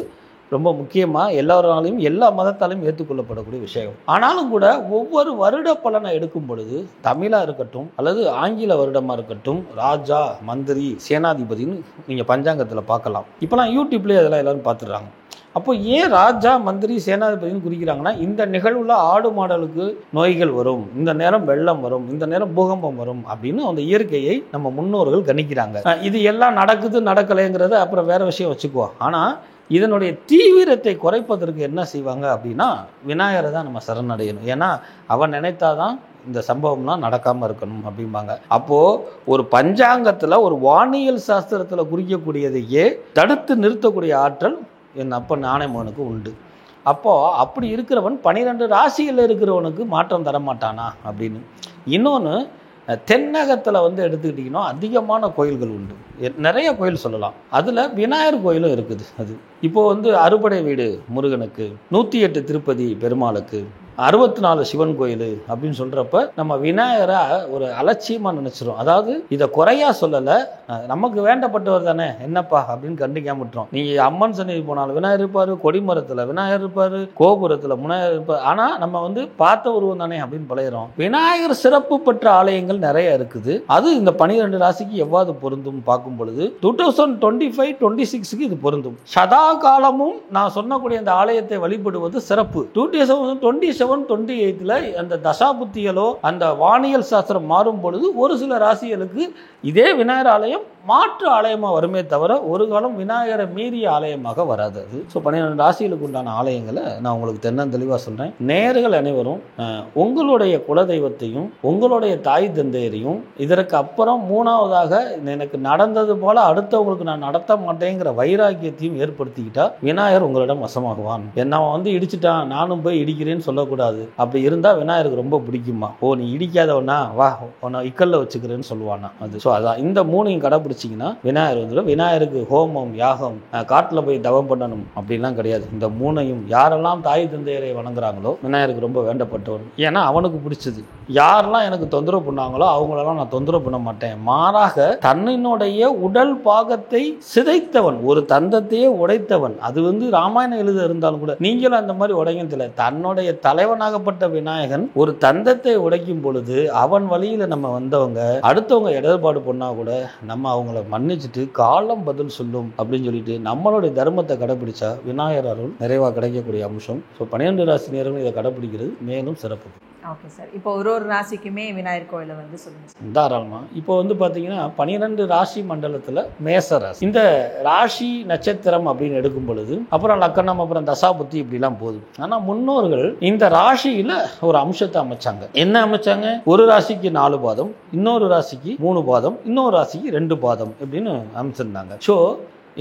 ரொம்ப முக்கியமாக எல்லாராலையும் எல்லா மதத்தாலையும் ஏற்றுக்கொள்ளப்படக்கூடிய விஷயம். ஆனாலும் கூட ஒவ்வொரு வருட பலனை எடுக்கும் பொழுது தமிழாக இருக்கட்டும் அல்லது ஆங்கில வருடமாக இருக்கட்டும், ராஜா, மந்திரி, சேனாதிபதினு நீங்கள் பஞ்சாங்கத்தில் பார்க்கலாம். இப்போலாம் யூடியூப்லேயே அதெல்லாம் எல்லோரும் பார்த்துடுறாங்க. அப்போ ஏன் ராஜா, மந்திரி, சேனாதிபதினு குறிக்கிறாங்கன்னா, இந்த நிகழ்வில் ஆடு மாடலுக்கு நோய்கள் வரும், இந்த நேரம் வெள்ளம் வரும், இந்த நேரம் பூகம்பம் வரும் அப்படின்னு அந்த இயற்கையை நம்ம முன்னோர்கள் கணிக்கிறாங்க. இது எல்லாம் நடக்குது நடக்கலைங்கிறத அப்புறம் வேற விஷயம் வச்சுக்குவோம். ஆனால் இதனுடைய தீவிரத்தை குறைப்பதற்கு என்ன செய்வாங்க அப்படின்னா விநாயகரை தான் நம்ம சரணடையணும். ஏன்னா அவன் நினைத்தாதான் இந்த சம்பவம்லாம் நடக்காமல் இருக்கணும் அப்படிம்பாங்க. அப்போது ஒரு பஞ்சாங்கத்தில் ஒரு வானியல் சாஸ்திரத்தில் குறிக்கக்கூடியதையே தடுத்து நிறுத்தக்கூடிய ஆற்றல் என் அப்பன் ஆனைமுகனுக்கு உண்டு. அப்போது அப்படி இருக்கிறவன் 12 ராசியில் இருக்கிறவனுக்கு மாற்றம் தரமாட்டானா அப்படின்னு. இன்னொன்று, தென்னகத்தில் வந்து எடுத்துக்கிட்டிங்கன்னா அதிகமான கோயில்கள் உண்டு, நிறைய கோயில் சொல்லலாம். அதில் விநாயகர் கோயிலும் இருக்குது. அது இப்போது வந்து அறுபடை வீடு முருகனுக்கு, 108 திருப்பதி பெருமாளுக்கு, 64 சிவன் கோயில் அப்படின்னு சொல்கிறப்ப நம்ம விநாயகரை ஒரு அலட்சியமாக நினச்சிரும். அதாவது இதை குறையா சொல்லலை, நமக்கு வேண்டப்பட்டவர் தானே என்னப்பா அப்படின்னு கண்டிக்காம விட்டுறோம். நீங்கள் அம்மன் சன்னதி போனாலும் விநாயகர் இருப்பார், கொடிமரத்தில் விநாயகர் இருப்பார், கோபுரத்தில் விநாயகர் இருப்பார். ஆனால் நம்ம வந்து பார்த்த உருவம் தானே அப்படின்னு பழையிறோம். விநாயகர் சிறப்பு பெற்ற ஆலயங்கள் நிறைய இருக்குது. அது இந்த 12 ராசிக்கு எவ்வாறு பொருந்தும் பார்க்கும் பொழுது 2025-26க்கு இது பொருந்தும். சதா காலமும் நான் சொன்னக்கூடிய இந்த ஆலயத்தை வழிபடுவது சிறப்பு. 2027-28 அந்த தசாபுத்திகளோ அந்த வானியல் சாஸ்திரம் மாறும் பொழுது ஒரு சில ராசிகளுக்கு இதே விநாயகர் ஆலயம் மாற்று ஆலயமாக வருமே தவிர ஒரு காலம் விநாயகரை மீறிய ஆலயமாக வராது. அது ஸோ 12 ராசிகளுக்கு உண்டான ஆலயங்களை நான் உங்களுக்கு தென்னந்தெளிவாக சொல்கிறேன். நேயர்கள் அனைவரும் உங்களுடைய குலதெய்வத்தையும் உங்களுடைய தாய் தந்தையரையும் இதற்கு அப்புறம் மூணாவதாக எனக்கு நடந்தது போல அடுத்தவங்களுக்கு நான் நடத்த மாட்டேங்கிற வைராக்கியத்தையும் ஏற்படுத்திக்கிட்டா விநாயகர் உங்களிடம் வசமாகுவான். என்ன வந்து இடிச்சுட்டான் நானும் போய் இடிக்கிறேன்னு சொல்லக்கூடாது. அப்படி இருந்தால் விநாயகருக்கு ரொம்ப பிடிக்குமா, ஓ நீ இடிக்காதவனா வா உன்னை இக்கல்ல வச்சுக்கிறேன்னு சொல்லுவானா. அது ஸோ அதான் இந்த மூணையும் கடைப்பிடிச்சிங்கன்னா விநாயகர் வந்துடும். விநாயகருக்கு ஹோமம், யாகம், காட்டில் போய் தவம் பண்ணணும் அப்படின்லாம் கிடையாது. இந்த மூணையும் யாரெல்லாம் தாய் தந்தையரை வணங்குறாங்களோ விநாயகருக்கு ரொம்ப வேண்டப்பட்டவன். ஏன்னா அவனுக்கு பிடிச்சது. யாரெல்லாம் எனக்கு தொந்தரவு பண்ணாங்களோ அவங்களெல்லாம் நான் தொந்தரவு பண்ண மாட்டேன். மாறாக தன்னுடைய உடல் பாகத்தை சிதைத்தவன், ஒரு தந்தத்தையே உடைத்தவன். அது வந்து ராமாயணம் எழுத இருந்தாலும் கூட நீங்களும் அந்த மாதிரி உடையதில்லை. தன்னுடைய தலைவனாகப்பட்ட விநாயகன் ஒரு தந்தத்தை உடைக்கும் பொழுது அவன் வழியில நம்ம வந்தவங்க அடுத்தவங்க இடர்பாடு பண்ணா கூட நம்ம அவங்கள மன்னிச்சுட்டு காலம் பதில் சொல்லும் அப்படின்னு சொல்லிட்டு நம்மளுடைய தர்மத்தை கடைபிடிச்சா விநாயகர் அருள் நிறைவாக கிடைக்கக்கூடிய அம்சம். ஸோ 12 ராசி நேரங்களும் இதை கடைபிடிக்கிறது மேலும் சிறப்பு. ஓகே சார், இப்போ ஒரு ராசிக்குமே விநாயகர் கோயிலை வந்து சொல்லுங்கள். தாராளமாக. இப்போ வந்து பார்த்தீங்கன்னா 12 ராசி மண்டலத்தில் மேச ராசி, இந்த ராசி நட்சத்திரம் அப்படின்னு எடுக்கும் பொழுது அப்புறம் லக்கணம், அப்புறம் தசாபுத்தி இப்படிலாம் போகுது. ஆனால் முன்னோர்கள் இந்த ராசியில் ஒரு அம்சத்தை அமைச்சாங்க. என்ன அமைச்சாங்க? ஒரு ராசிக்கு 4 பாதம், இன்னொரு ராசிக்கு 3 பாதம், இன்னொரு ராசிக்கு 2 பாதம் அப்படின்னு அமைச்சிருந்தாங்க. ஸோ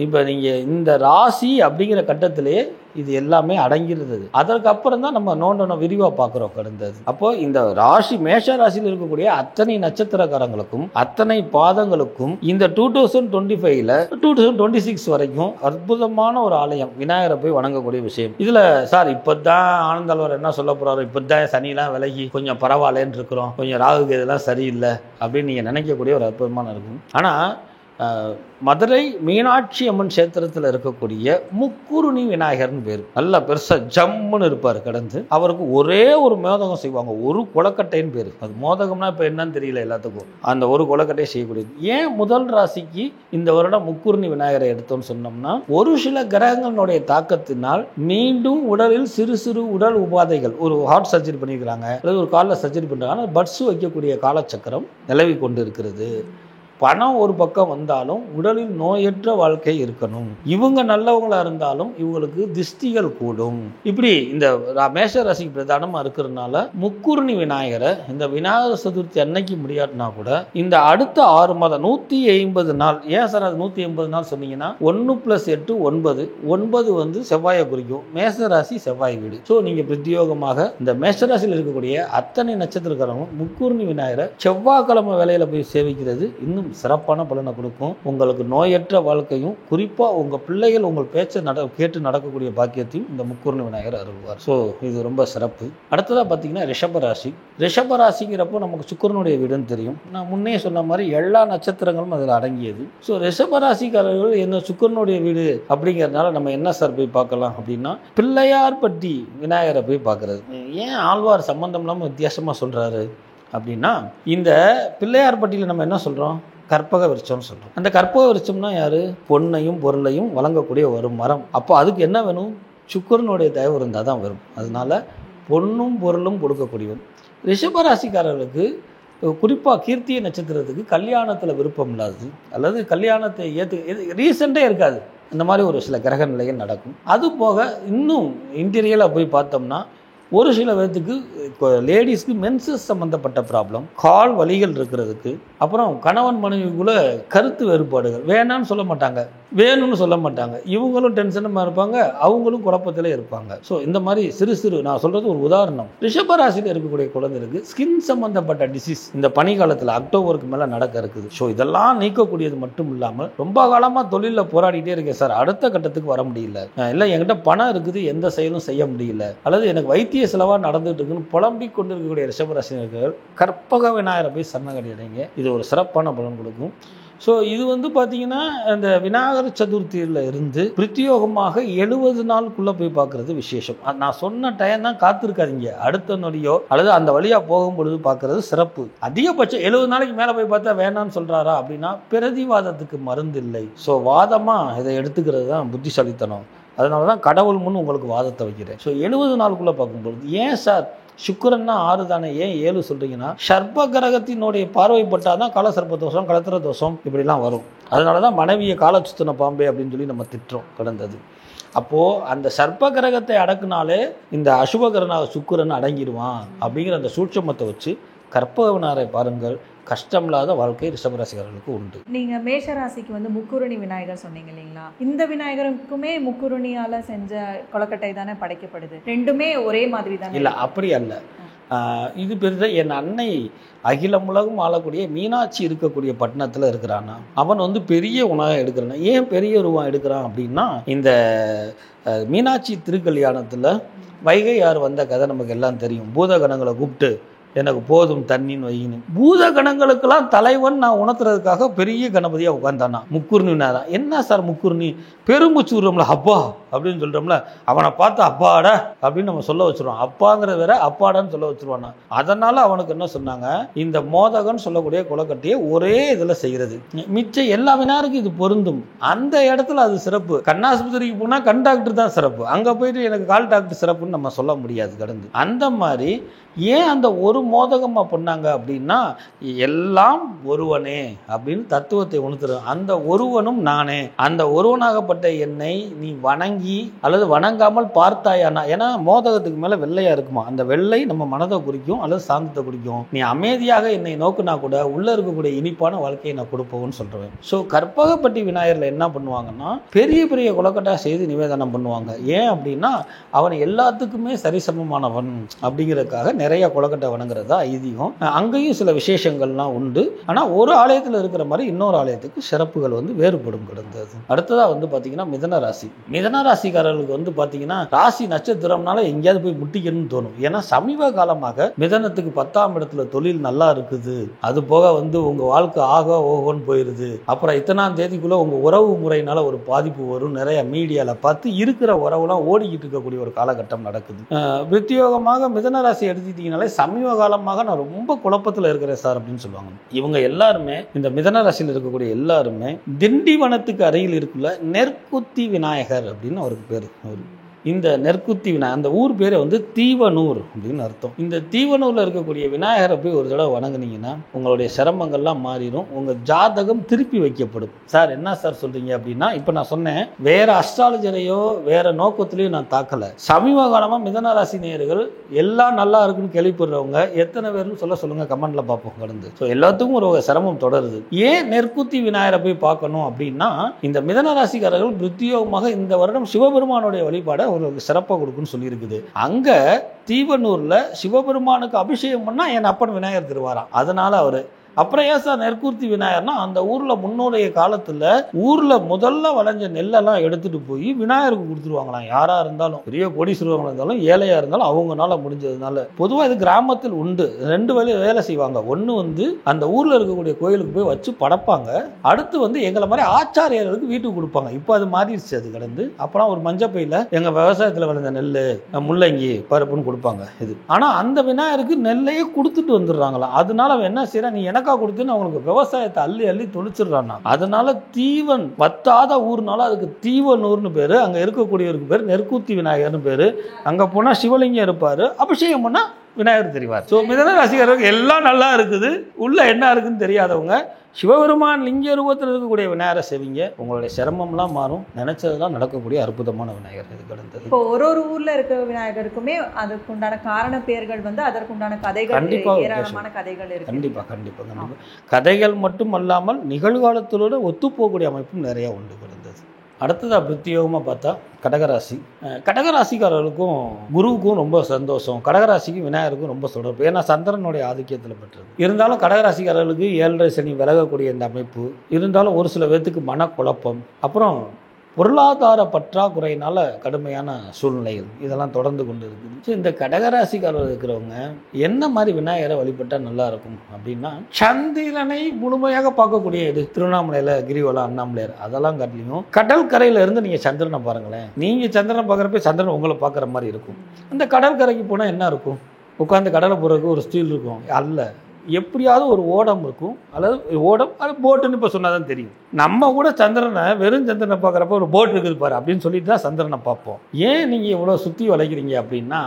இப்போ நீங்கள் இந்த ராசி அப்படிங்கிற கட்டத்திலேயே இது எல்லாமே அடங்கியிருந்தது. அதற்கப்புறம் தான் நம்ம நோண்டணும் விரிவாக பார்க்குறோம் கடந்தது. அப்போ இந்த ராசி மேஷ ராசியில் இருக்கக்கூடிய அத்தனை நட்சத்திரக்காரங்களுக்கும் அத்தனை பாதங்களுக்கும் இந்த 2025ல் 2026 வரைக்கும் அற்புதமான ஒரு ஆலயம் விநாயகரை போய் வணங்கக்கூடிய விஷயம். இதில் சார் இப்போ தான் ஆனந்தாழ்வார் என்ன சொல்ல போகிறாரோ, இப்போ தான் சனிலாம் விலகி கொஞ்சம் பரவாயில்லன்னு இருக்கிறோம், கொஞ்சம் ராகு இதெல்லாம் சரியில்லை அப்படின்னு நீங்கள் நினைக்கக்கூடிய ஒரு அற்புதமான இருக்கும். ஆனால் மதுரை மீனாட்சி அம்மன் கஷேத்திரத்தில் இருக்கக்கூடிய முக்குருணி விநாயகர்னு பேர். நல்லா பெருசாக ஜம்முன்னு இருப்பார் கடந்து. அவருக்கு ஒரே ஒரு மோதகம் செய்வாங்க, ஒரு கொலக்கட்டைன்னு பேர். அது மோதகம்னா இப்போ என்னன்னு தெரியல எல்லாத்துக்கும். அந்த ஒரு கொலக்கட்டையை செய்யக்கூடியது. ஏன் முதல் ராசிக்கு இந்த வருடம் முக்குருணி விநாயகரை எடுத்தோம்னு சொன்னோம்னா, ஒரு சில கிரகங்களுடைய தாக்கத்தினால் மீண்டும் உடலில் சிறு சிறு உடல் உபாதைகள், ஒரு ஹார்ட் சர்ஜரி பண்ணியிருக்கிறாங்க அல்லது ஒரு காலில் சர்ஜரி பண்ணுறாங்க, பட்ஸ் வைக்கக்கூடிய காலச்சக்கரம் நிலவி கொண்டு இருக்கிறது. பணம் ஒரு பக்கம் வந்தாலும் உடலில் நோயற்ற வாழ்க்கை இருக்கணும். இவங்க நல்லவங்களா இருந்தாலும் இவங்களுக்கு திஷ்டிகள் கூடும். இப்படி இந்த மேஷ ராசிக்கு பிரதானமாக இருக்கிறதுனால முக்குருணி விநாயகரை இந்த விநாயகர் சதுர்த்தி அன்னைக்கு முடியாதுனா கூட இந்த அடுத்த 6 மாதம் 180 நாள். ஏன் சார் அது 180 நாள் சொன்னீங்கன்னா, 1 + 8 9. 9 வந்து செவ்வாயை குறிக்கும். மேஷ ராசி செவ்வாய் வீடு. ஸோ நீங்கள் பிரத்யோகமாக இந்த மேஷ ராசியில் இருக்கக்கூடிய அத்தனை நட்சத்திரக்காரங்களும் முக்குருணி விநாயகரை செவ்வாய்க்கிழமை வேலையில் போய் சேவிக்கிறது இன்னும் சிறப்பான பலனை கொடுக்கும். உங்களுக்கு நோயற்ற வாழ்க்கையும், குறிப்பாக உங்கள் பிள்ளைகள் உங்கள் பேச்சை கேட்டு நடக்கக்கூடிய பாக்கியத்தையும் இந்த முக்குருணி விநாயகர் அருள்வார். ஸோ இது ரொம்ப சிறப்பு. அடுத்ததாக பார்த்தீங்கன்னா ரிஷபராசி. ரிஷபராசிங்கிறப்போ நமக்கு சுக்கிரனுடைய வீடுன்னு தெரியும். நான் முன்னே சொன்ன மாதிரி எல்லா நட்சத்திரங்களும் அதில் அடங்கியது. ஸோ ரிஷபராசிக்காரர்கள் என்ன சுக்கிரனுடைய வீடு அப்படிங்கிறதுனால நம்ம என்ன சார் போய் பார்க்கலாம் அப்படின்னா, பிள்ளையார்பட்டி விநாயகரை போய் பார்க்கறது. ஏன் ஆழ்வார் சம்பந்தம் இல்லாமல் வித்தியாசமாக சொல்கிறாரு அப்படின்னா, இந்த பிள்ளையார்பட்டியில் நம்ம என்ன சொல்கிறோம், கற்பக விருட்சம்னு சொல்கிறோம். அந்த கற்பக விருட்சம்னா யார், பொன்னையும் பொருளையும் வழங்கக்கூடிய ஒரு மரம். அப்போ அதுக்கு என்ன வேணும், சுக்கிரனுடைய தயவு இருந்தால் தான் வரும். அதனால பொன்னும் பொருளும் கொடுக்கக்கூடியவன். ரிஷபராசிக்காரர்களுக்கு குறிப்பாக கீர்த்திய நட்சத்திரத்துக்கு கல்யாணத்தில் விருப்பம் இல்லாதது அல்லது கல்யாணத்தை ரீசெண்டே இருக்காது, இந்த மாதிரி ஒரு சில கிரக நிலைகள் நடக்கும். அது போக இன்னும் இன்டீரியலாக போய் பார்த்தோம்னா, ஒரு சில பேர்த்துக்கு லேடிஸ்க்கு மென்சஸ் சம்மந்தப்பட்ட ப்ராப்ளம், கால் வலிகள் இருக்கிறதுக்கு, அப்புறம் கணவன் மனைவிக்குள்ள கருத்து வேறுபாடுகள், வேணான்னு சொல்ல மாட்டாங்க, வேணும்னு சொல்ல மாட்டாங்க, இவங்களும் டென்ஷனமாக இருப்பாங்க, அவங்களும் குழப்பத்திலே இருப்பாங்க. ஸோ இந்த மாதிரி சிறு சிறு, நான் சொல்கிறது ஒரு உதாரணம். ரிஷபராசியில் இருக்கக்கூடிய குழந்தைகளுக்கு ஸ்கின் சம்மந்தப்பட்ட டிசீஸ் இந்த பனிக்காலத்தில் அக்டோபருக்கு மேலே நடக்க இருக்குது. ஸோ இதெல்லாம் நீக்கக்கூடியது மட்டும் இல்லாமல், ரொம்ப காலமாக தொழிலில் போராடிட்டே இருக்கேன் சார், அடுத்த கட்டத்துக்கு வர முடியல, இல்லை என்கிட்ட பணம் இருக்குது எந்த செயலும் செய்ய முடியல, அல்லது எனக்கு வைத்திய செலவாக நடந்துட்டு இருக்குன்னு புலம்பிக் கொண்டிருக்கக்கூடிய ரிஷபராசினர்கள் கற்பக விநாயகரை போய் சரணாகதி அடைங்க. இது ஒரு சிறப்பான பலன் கொடுக்கும். ஸோ இது வந்து பார்த்தீங்கன்னா, அந்த விநாயகர் சதுர்த்தியில் இருந்து பிரத்யோகமாக 70 நாளுக்குள்ளே போய் பார்க்குறது விசேஷம். நான் சொன்ன டைம் தான் காத்திருக்காதீங்க, அடுத்த நொடியோ அல்லது அந்த வழியாக போகும் பொழுது பார்க்குறது சிறப்பு. அதிகபட்சம் 70 நாளைக்கு மேலே போய் பார்த்தா வேணான்னு சொல்கிறாரா அப்படின்னா, பிரதிவாதத்துக்கு மருந்து இல்லை. ஸோ வாதமாக இதை எடுத்துக்கிறது தான் புத்திசாலித்தனம். அதனால தான் கடவுள் முன் உங்களுக்கு வாதத்தை வைக்கிறேன். ஸோ 70 நாளுக்குள்ளே பார்க்கும்பொழுது, ஏன் சார் சுக்கிரன்னா 6 தானே, ஏன் 7 சொல்கிறீங்கன்னா, சர்ப்ப கிரகத்தினுடைய பார்வைப்பட்டால் தான் கால சர்ப்ப தோஷம், கலத்திர தோஷம் இப்படிலாம் வரும். அதனால தான் மனைவியை கால சுத்தின பாம்பே அப்படின்னு சொல்லி நம்ம திட்டுறோம் கடந்தது. அப்போது அந்த சர்ப்ப கிரகத்தை அடக்குனாலே இந்த அசுபகரனாக சுக்கிரன் அடங்கிடுவான் அப்படிங்கிற அந்த சூட்சமத்தை வச்சு கற்பகவினாரை பாருங்கள். கஷ்டமில்லாத வாழ்க்கை ரிஷபராசிக்காரர்களுக்கு உண்டு. நீங்கள் மேஷராசிக்கு வந்து முக்குருணி விநாயகர் சொன்னீங்க இல்லைங்களா, இந்த விநாயகருக்குமே முக்குருணியால் செஞ்ச கொலக்கட்டை தானே படைக்கப்படுது, ரெண்டுமே ஒரே மாதிரி தானே? இல்லை, அப்படி அல்ல. இது பெரிய என் அன்னை அகிலம் உலகம் ஆளக்கூடிய மீனாட்சி இருக்கக்கூடிய பட்டணத்தில் இருக்கிறான்னா, அவன் வந்து பெரிய உணவை எடுக்கிறான். ஏன் பெரிய உருவம் எடுக்கிறான் அப்படின்னா, இந்த மீனாட்சி திருக்கல்யாணத்தில் வைகை ஆறு வந்த கதை நமக்கு எல்லாம் தெரியும். பூதகணங்களை கூப்பிட்டு எனக்கு போதும் தண்ணின்னு வைக்கணும். பூத கணங்களுக்கெல்லாம் தலைவன் நான் உணர்த்துறதுக்காக பெரிய கணபதியாக உட்காந்தானா முக்குருணினா தான். என்ன சார் முக்குருணி, பெருமூச்சு விடுறோம்ல அப்பா அப்படின்னு சொல்கிறோம்ல, அவனை பார்த்து அப்பாடா அப்படின்னு நம்ம சொல்ல வச்சுருவோம். அப்பாங்கிற வேற அப்பாடான்னு சொல்ல வச்சுருவானா. அதனால் அவனுக்கு என்ன சொன்னாங்க, இந்த மோதகன்னு சொல்லக்கூடிய கொலக்கட்டையை ஒரே இதில் செய்கிறது. மிச்சம் எல்லா வினாருக்கும் இது பொருந்தும். அந்த இடத்துல அது சிறப்பு. கண்ணாஸ்பத்திரிக்கு போனால் கண் டாக்டர் தான் சிறப்பு, அங்கே போயிட்டு எனக்கு கால் டாக்டர் சிறப்புன்னு நம்ம சொல்ல முடியாது கடந்து. அந்த மாதிரி ஏன் அந்த ஒரு மோதகமாக பண்ணாங்க அப்படின்னா, எல்லாம் ஒருவனே அப்படின்னு தத்துவத்தை உணர்த்துறோம். அந்த ஒருவனும் நானே, அந்த ஒருவனாகப்பட்ட என்னை நீ வணங்கி அல்லது வணங்காமல் பார்த்தாயானா, ஏன்னா மோதகத்துக்கு மேலே வெள்ளையா இருக்குமா, அந்த வெள்ளை நம்ம மனதை குறிக்கும் அல்லது சாந்தத்தை குறிக்கும். நீ அமைதியாக என்னை நோக்குனா கூட உள்ள இருக்கக்கூடிய இனிப்பான வாழ்க்கையை நான் கொடுப்போம்னு சொல்றேன். ஸோ கற்பகப்பட்டி விநாயகர்ல என்ன பண்ணுவாங்கன்னா, பெரிய பெரிய கொலக்கட்டா செய்து நிவேதனம் பண்ணுவாங்க. ஏன் அப்படின்னா, அவன் எல்லாத்துக்குமே சரிசமமானவன் அப்படிங்கிறதுக்காக நிறைய கொலக்கட்டை வணங்க வணங்குறதா ஐதீகம். அங்கேயும் சில விசேஷங்கள்லாம் உண்டு. ஆனால் ஒரு ஆலயத்தில் இருக்கிற மாதிரி இன்னொரு ஆலயத்துக்கு சிறப்புகள் வந்து வேறுபடும் கிடந்தது. அடுத்ததாக வந்து பார்த்தீங்கன்னா மிதன ராசி. மிதன ராசிக்காரர்களுக்கு வந்து பார்த்தீங்கன்னா ராசி நட்சத்திரம்னால எங்கேயாவது போய் முட்டிக்கணும்னு தோணும். ஏன்னா சமீப காலமாக மிதனத்துக்கு 10ஆம் இடத்துல தொழில் நல்லா இருக்குது, அது போக வந்து உங்கள் வாழ்க்கை ஆக ஓகோன்னு போயிடுது, அப்புறம் இத்தனாம் தேதிக்குள்ளே உங்கள் உறவு முறையினால ஒரு பாதிப்பு வரும், நிறைய மீடியாவில் பார்த்து இருக்கிற உறவுலாம் ஓடிக்கிட்டு இருக்கக்கூடிய ஒரு காலகட்டம் நடக்குது. பிரத்யோகமாக மிதன ராசி எடுத்துக்கிட்டீங்கனாலே சமீப காலமாக நான் ரொம்ப குழப்பத்தில் இருக்கிறேன் சார் அப்படின்னு சொல்லுவாங்க. இவங்க எல்லாருமே, இந்த மிதன ராசியில் இருக்கக்கூடிய எல்லாருமே திண்டிவனத்துக்கு அருகில் இருக்குள்ள நெற்குத்தி விநாயகர் அப்படின்னு அவருக்கு பேர். இந்த நெற்குத்தி விநாயகர், அந்த ஊர் பேரை வந்து தீவனூர் அப்படின்னு அர்த்தம். இந்த தீவனூரில் இருக்கக்கூடிய விநாயகரை போய் ஒரு தடவை வணங்குனீங்கன்னா உங்களுடைய சிரமங்கள்லாம் மாறிடும், உங்கள் ஜாதகம் திருப்பி வைக்கப்படும். சார் என்ன சார் சொல்கிறீங்க அப்படின்னா, இப்போ நான் சொன்னேன் வேற அஸ்ட்ராலஜரையோ வேற நோக்கத்திலையும் நான் தாக்கலை. சமீப காலமாக மிதன ராசி நேயர்கள் எல்லாம் நல்லா இருக்குன்னு கேள்விப்படுறவங்க எத்தனை பேர்னு சொல்லுங்கள், கமெண்ட்ல பார்ப்போம் கடந்து. ஸோ எல்லாத்துக்கும் ஒரு சிரமம் தொடருது. ஏன் நெற்குத்தி விநாயகரை போய் பார்க்கணும் அப்படின்னா, இந்த மிதன ராசிக்காரர்கள் பிரத்யோகமாக இந்த வருடம் சிவபெருமானுடைய வழிபாடை ஒரு சிறப்பாக கொடுக்குன்னு சொல்லியிருக்குது. அங்க தீவனூர்ல சிவபெருமானுக்கு அபிஷேகம் பண்ணா என் அப்பன் விநாயகர் திருவாராம். அதனால அவரு அப்புறம் ஏன் சார் நெற்குத்தி விநாயகர்னா, அந்த ஊர்ல முன்னோடைய காலத்துல ஊர்ல முதல்ல விளைஞ்ச நெல்லெல்லாம் எடுத்துட்டு போய் விநாயகருக்கு கொடுத்துருவாங்களாம். யாரா இருந்தாலும், பெரிய கோடீஸ்வரர்களாக இருந்தாலும் ஏழையா இருந்தாலும் அவங்கனால முடிஞ்சதுனால. பொதுவாக இது கிராமத்தில் உண்டு. 2 வேலை செய்வாங்க. ஒன்று வந்து அந்த ஊர்ல இருக்கக்கூடிய கோயிலுக்கு போய் வச்சு படைப்பாங்க. அடுத்து வந்து எங்களை மாதிரி ஆச்சாரியர்களுக்கு வீட்டுக்கு கொடுப்பாங்க. இப்போ அது மாறிடுச்சு. அது கடந்து அப்பெல்லாம் ஒரு மஞ்சப்பையில எங்க விவசாயத்தில் விளைஞ்ச நெல், முள்ளங்கி, பருப்புன்னு கொடுப்பாங்க. இது ஆனா அந்த விநாயகருக்கு நெல்லையே கொடுத்துட்டு வந்துடுறாங்களாம். அதனால அவன் என்ன செய்யறா, நீ எனக்கு கொடுத்துன்னு அவங்களுக்கு விவசாயத்தை அள்ளி அள்ளி தொழிச்சிடுறான். அதனால தீவன் வத்தாத ஊர்னால அதுக்கு தீவனூர்னு பேரு. அங்க இருக்கக்கூடியவருக்கு பேர் நெற்குத்தி விநாயகர்னு பேரு. அங்க போனா சிவலிங்கம் இருப்பாரு, அபிஷேகம் பண்ணா விநாயகர் தெரிவார். ஸோ மிதன ராசிக்காரருக்கு எல்லாம் நல்லா இருக்குது, உள்ள என்ன இருக்குன்னு தெரியாதவங்க சிவபெருமான் லிங்க ரூபத்தில் இருக்கக்கூடிய விநாயகரை செய்வீங்க, உங்களுடைய சிரமம்லாம் மாறும், நினைச்சதுதான் நடக்கக்கூடிய அற்புதமான விநாயகர். இது கடந்தது. இப்போ ஒரு ஊர்ல இருக்க விநாயகருக்குமே அதுக்குண்டான காரண பெயர்கள் வந்து அதற்குண்டான கதைகள், ஏராளமான கதைகள் இருக்கு. கண்டிப்பா கண்டிப்பா கண்டிப்பா. கதைகள் மட்டும் அல்லாமல் நிகழ்காலத்தோட ஒத்துப்போகக்கூடிய அமைப்பும் நிறைய உண்டு கடந்தது. அடுத்ததாக பிரத்யோகமாக பார்த்தா கடகராசி. கடகராசிக்காரர்களுக்கும் குருவுக்கும் ரொம்ப சந்தோஷம், கடகராசிக்கும் விநாயகருக்கும் ரொம்ப தொடர்பு. ஏன்னா சந்திரனுடைய ஆதிக்கத்தில் பெற்றது. இருந்தாலும் கடகராசிக்காரர்களுக்கு 7.5 சனி விலகக்கூடிய இந்த அமைப்பு இருந்தாலும் ஒரு சில பேர்த்துக்கு மனக்குழப்பம், அப்புறம் பொருளாதார பற்றாக்குறையினால கடுமையான சூழ்நிலைகள் இதெல்லாம் தொடர்ந்து கொண்டு இருக்குது. ஸோ இந்த கடகராசிக்காரர்கள் இருக்கிறவங்க என்ன மாதிரி விநாயகரை வழிபட்டால் நல்லா இருக்கும் அப்படின்னா, சந்திரனை முழுமையாக பார்க்கக்கூடிய இது திருவண்ணாமலையில் கிரிவலம், அண்ணாமலையார் அதெல்லாம் காட்டிலையும் கடல் கரையில இருந்து நீங்கள் சந்திரனை பாருங்களேன். நீங்கள் சந்திரனை பார்க்குறப்ப சந்திரன் உங்களை பார்க்குற மாதிரி இருக்கும். இந்த கடல் கரைக்கு போனால் என்ன இருக்கும், உட்காந்து கடலை போகிறதுக்கு ஒரு ஸ்டீல் இருக்கும் அல்ல, எப்படியாவது ஒரு ஓடம் இருக்கும், அல்லது ஓடம் அது போட்டுன்னு இப்போ சொன்னாதான் தெரியும். நம்ம கூட சந்திரனை வெறும் சந்திரனை பார்க்குறப்ப ஒரு போட் இருக்குது பாரு அப்படின்னு சொல்லிட்டு தான் சந்திரனை பார்ப்போம். ஏன் நீங்கள் இவ்வளோ சுற்றி வளைக்கிறீங்க அப்படின்னா,